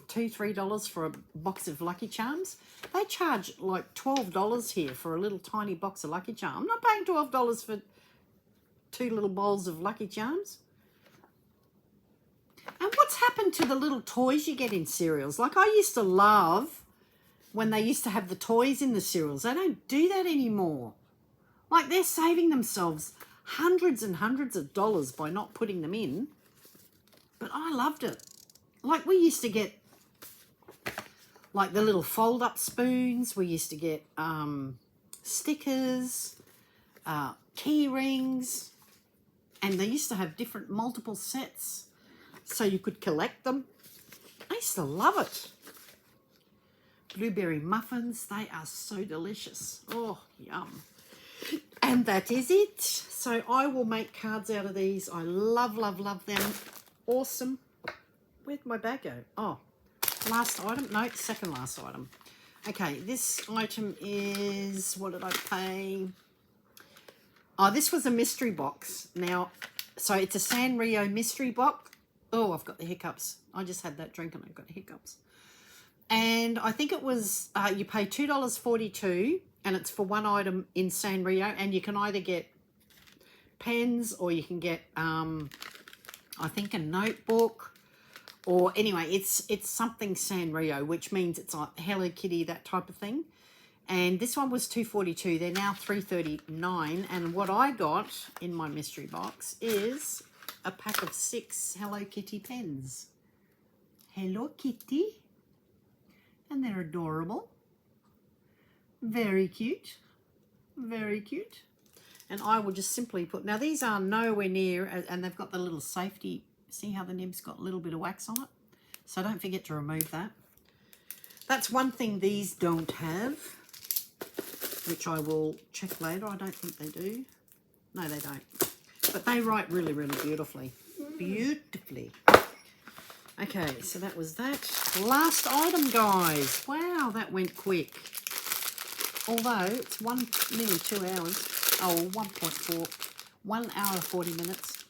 $3 for a box of Lucky Charms. They charge like $12 here for a little tiny box of Lucky Charms. I'm not paying $12 for 2 little bowls of Lucky Charms. And what's happened to the little toys you get in cereals? Like I used to love when they used to have the toys in the cereals. They don't do that anymore. Like they're saving themselves hundreds and hundreds of dollars by not putting them in. But I loved it. Like we used to get like the little fold-up spoons. We used to get stickers, key rings, and they used to have different multiple sets so you could collect them. I used to love it. Blueberry muffins, they are so delicious. Oh, yum. And that is it. So I will make cards out of these. I love, love, love them. Awesome. Where'd my bag go? Oh, last item. No, second last item. Okay, this item is, what did I pay? Oh, this was a mystery box. Now, so it's a Sanrio mystery box. Oh, I've got the hiccups. I just had that drink and I've got hiccups. And I think it was, you pay $2.42 and it's for one item in Sanrio, and you can either get pens or you can get, I think, a notebook, or anyway, it's something Sanrio, which means it's like Hello Kitty, that type of thing. And this one was $2.42. They're now $3.39. And what I got in my mystery box is a pack of 6 Hello Kitty pens. Hello Kitty. And they're adorable. Very cute. Very cute. And I will just simply put... Now, these are nowhere near... And they've got the little safety... See how the nib's got a little bit of wax on it? So don't forget to remove that. That's one thing these don't have, which I will check later. I don't think they do. No, they don't. But they write really, really beautifully. Beautifully. Okay, so that was that. Last item, guys. Wow, that went quick. Although it's nearly 2 hours. Oh, 1.4. 1 hour 40 minutes.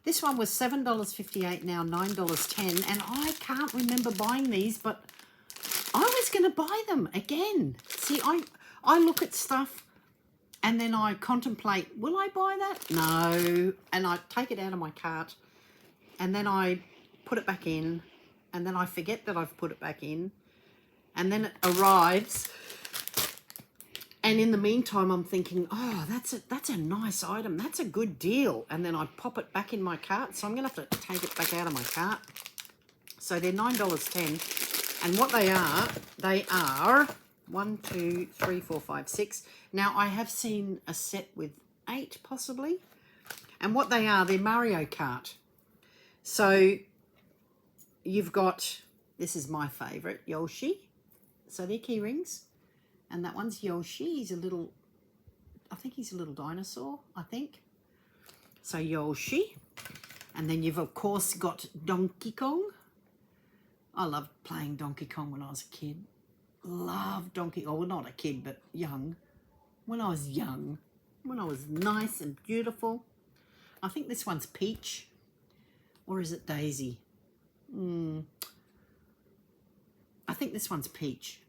This one was $7.58, now $9.10. And I can't remember buying these, but I was going to buy them again. See, I look at stuff and then I contemplate, will I buy that? No. And I take it out of my cart and then I put it back in, and then I forget that I've put it back in, and then it arrives, and in the meantime I'm thinking, oh, that's a nice item, that's a good deal, and then I pop it back in my cart. So I'm gonna have to take it back out of my cart. So they're $9.10, and what they are 1, 2, 3, 4, 5, 6. Now I have seen a set with 8 possibly, and what they're Mario Kart. So you've got, this is my favourite, Yoshi. So they're key rings. And that one's Yoshi. He's a little, I think he's a little dinosaur, I think. So Yoshi. And then you've, of course, got Donkey Kong. I loved playing Donkey Kong when I was a kid. loved Donkey Kong. Well, not a kid, but young. When I was young, when I was nice and beautiful. I think this one's Peach, or is it Daisy? I think this one's Peach.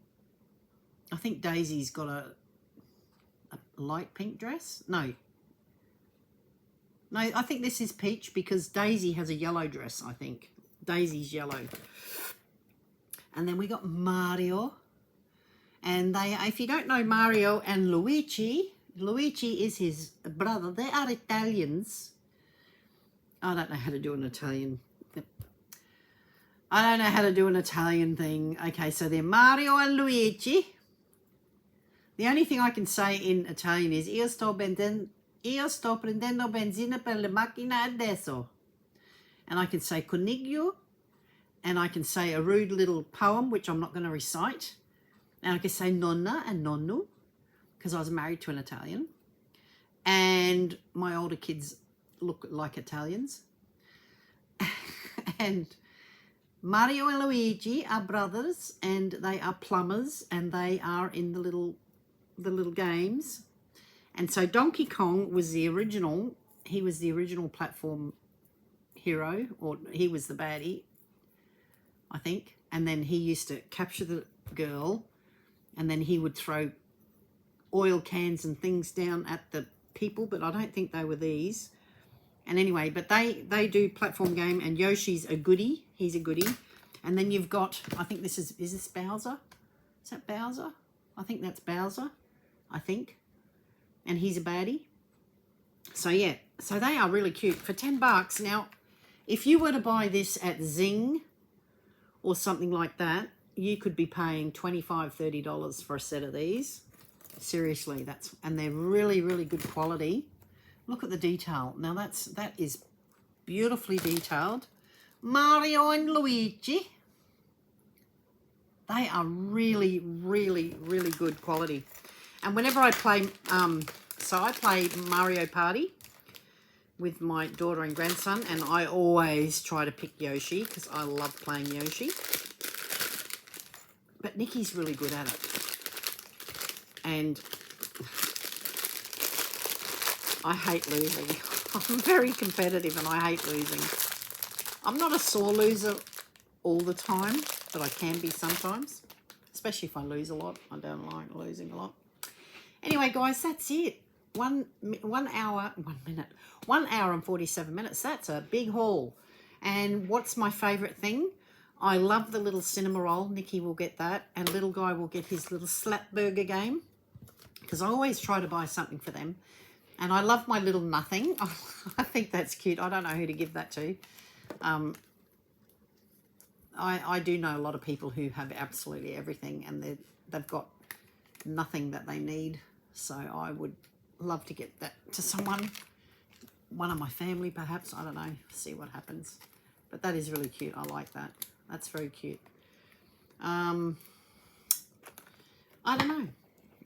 I think Daisy's got a light pink dress. No, I think this is Peach because Daisy has a yellow dress, I think. Daisy's yellow. And then we got Mario. And they, if you don't know Mario and Luigi is his brother. They are Italians. I don't know how to do an Italian. I don't know how to do an Italian thing. Okay, so they're Mario and Luigi. The only thing I can say in Italian is Io sto prendendo benzina per la macchina adesso. And I can say coniglio. And I can say a rude little poem, which I'm not going to recite. And I can say nonna and nonno, because I was married to an Italian. And my older kids look like Italians. And Mario and Luigi are brothers, and they are plumbers, and they are in the little games. And so Donkey Kong was the original. He was the original platform hero, or he was the baddie, I think. And then he used to capture the girl, and then he would throw oil cans and things down at the people, but I don't think they were these. And anyway, but they do platform game, and Yoshi's a goodie. He's a goodie. And then you've got, I think this is this Bowser? Is that Bowser? I think that's Bowser, I think. And he's a baddie. So yeah, so they are really cute for $10. Now, if you were to buy this at Zing or something like that, you could be paying $25, $30 for a set of these. Seriously, and they're really, really good quality. Look at the detail. Now that is beautifully detailed. Mario and Luigi. They are really, really, really good quality. And whenever I play, so I play Mario Party with my daughter and grandson, and I always try to pick Yoshi because I love playing Yoshi. But Nikki's really good at it. And I hate losing. I'm very competitive and I hate losing. I'm not a sore loser all the time, but I can be sometimes, especially if I lose a lot. I don't like losing a lot. Anyway, guys, that's it. 1 hour and 47 minutes. That's a big haul. And what's my favorite thing? I love the little cinema roll. Nikki will get that, and little guy will get his little slap burger game, because I always try to buy something for them. And I love my little nothing. I think that's cute. I don't know who to give that to. I do know a lot of people who have absolutely everything, and they've got nothing that they need. So I would love to get that to someone, one of my family perhaps. I don't know, see what happens. But that is really cute. I like that. That's very cute. I don't know.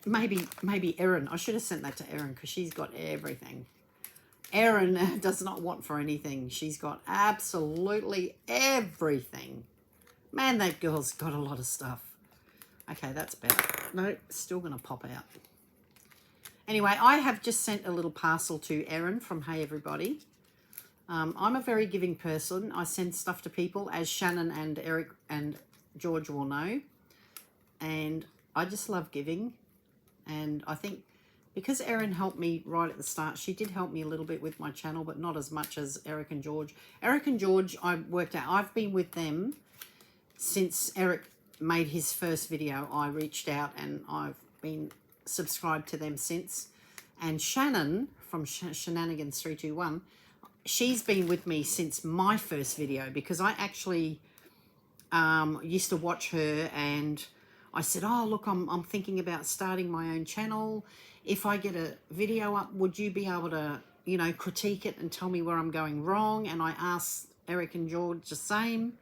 Maybe Erin. I should have sent that to Erin because she's got everything. Erin does not want for anything. She's got absolutely everything. Man, that girl's got a lot of stuff. Okay, that's better. No, still going to pop out. Anyway, I have just sent a little parcel to Erin from Hey Everybody. I'm a very giving person. I send stuff to people, as Shannon and Eric and George will know. And I just love giving. And I think because Erin helped me right at the start, she did help me a little bit with my channel, but not as much as Eric and George. Eric and George, I worked out, I've been with them since Eric made his first video. I reached out and I've been subscribed to them since. And Shannon from Shenanigans 321, she's been with me since my first video, because I actually used to watch her, and I said, oh, look, I'm thinking about starting my own channel. If I get a video up, would you be able to, you know, critique it and tell me where I'm going wrong? And I asked Eric and George the same,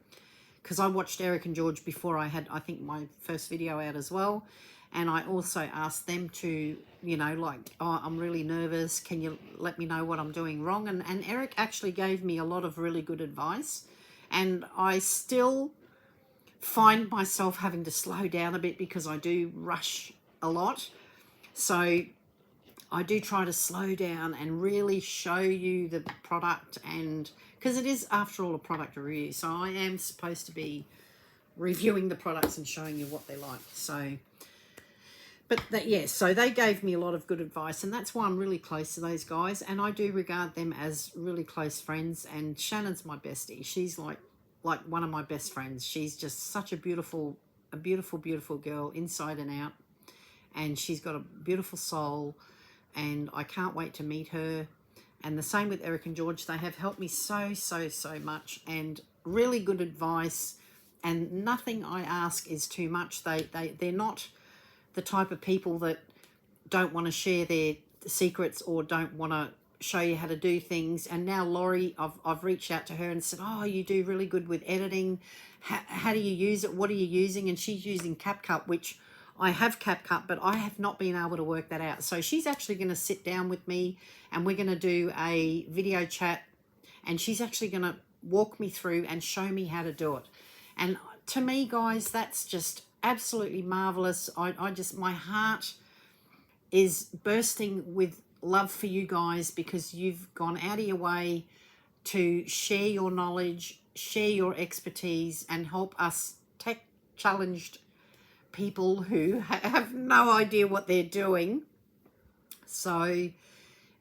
because I watched Eric and George before I had, I think, my first video out as well. And I also asked them to, you know, like, oh, I'm really nervous. Can you let me know what I'm doing wrong? And Eric actually gave me a lot of really good advice. And I still, find myself having to slow down a bit because I do rush a lot. So I do try to slow down and really show you the product, and because it is, after all, a product review. So I am supposed to be reviewing the products and showing you what they're like. So, but that, yes, so they gave me a lot of good advice, and that's why I'm really close to those guys, and I do regard them as really close friends. And Shannon's my bestie. She's like one of my best friends. She's just such a beautiful girl inside and out, and she's got a beautiful soul, and I can't wait to meet her. And the same with Eric and George. They have helped me so much, and really good advice, and nothing I ask is too much. They're not the type of people that don't want to share their secrets or don't want to show you how to do things. And now Laurie, I've reached out to her and said, oh, you do really good with editing. How do you use it? What are you using? And she's using CapCut, which I have CapCut, but I have not been able to work that out. So she's actually going to sit down with me, and we're going to do a video chat, and she's actually going to walk me through and show me how to do it. And to me, guys, that's just absolutely marvelous. I just, my heart is bursting with love for you guys, because you've gone out of your way to share your knowledge, share your expertise, and help us tech challenged people who have no idea what they're doing. So,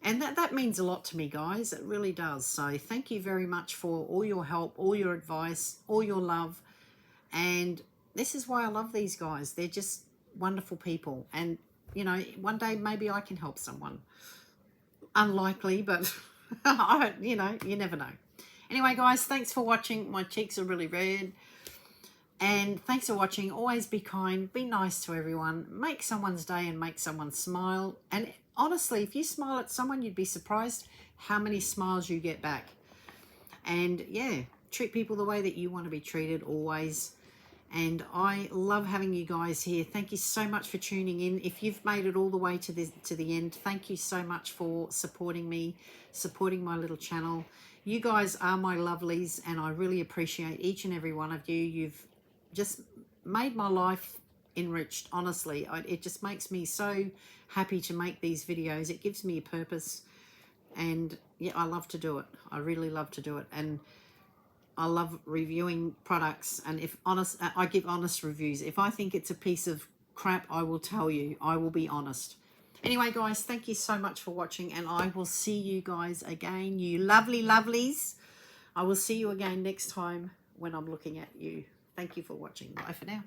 and that means a lot to me, guys. It really does. So thank you very much for all your help, all your advice, all your love. And this is why I love these guys. They're just wonderful people. And, you know, one day maybe I can help someone. Unlikely, but, you know, you never know. Anyway, guys, thanks for watching. My cheeks are really red. And thanks for watching. Always be kind. Be nice to everyone. Make someone's day and make someone smile. And honestly, if you smile at someone, you'd be surprised how many smiles you get back. And, yeah, treat people the way that you want to be treated always. And I love having you guys here. Thank you so much for tuning in. If you've made it all the way to the end, thank you so much for supporting me, supporting my little channel. You guys are my lovelies, and I really appreciate each and every one of you. You've just made my life enriched, honestly. It just makes me so happy to make these videos. It gives me a purpose, and yeah, I love to do it. I really love to do it. And I love reviewing products, and if honest, I give honest reviews. If I think it's a piece of crap, I will tell you. I will be honest. Anyway, guys, thank you so much for watching, and I will see you guys again, you lovely lovelies. I will see you again next time when I'm looking at you. Thank you for watching. Bye for now.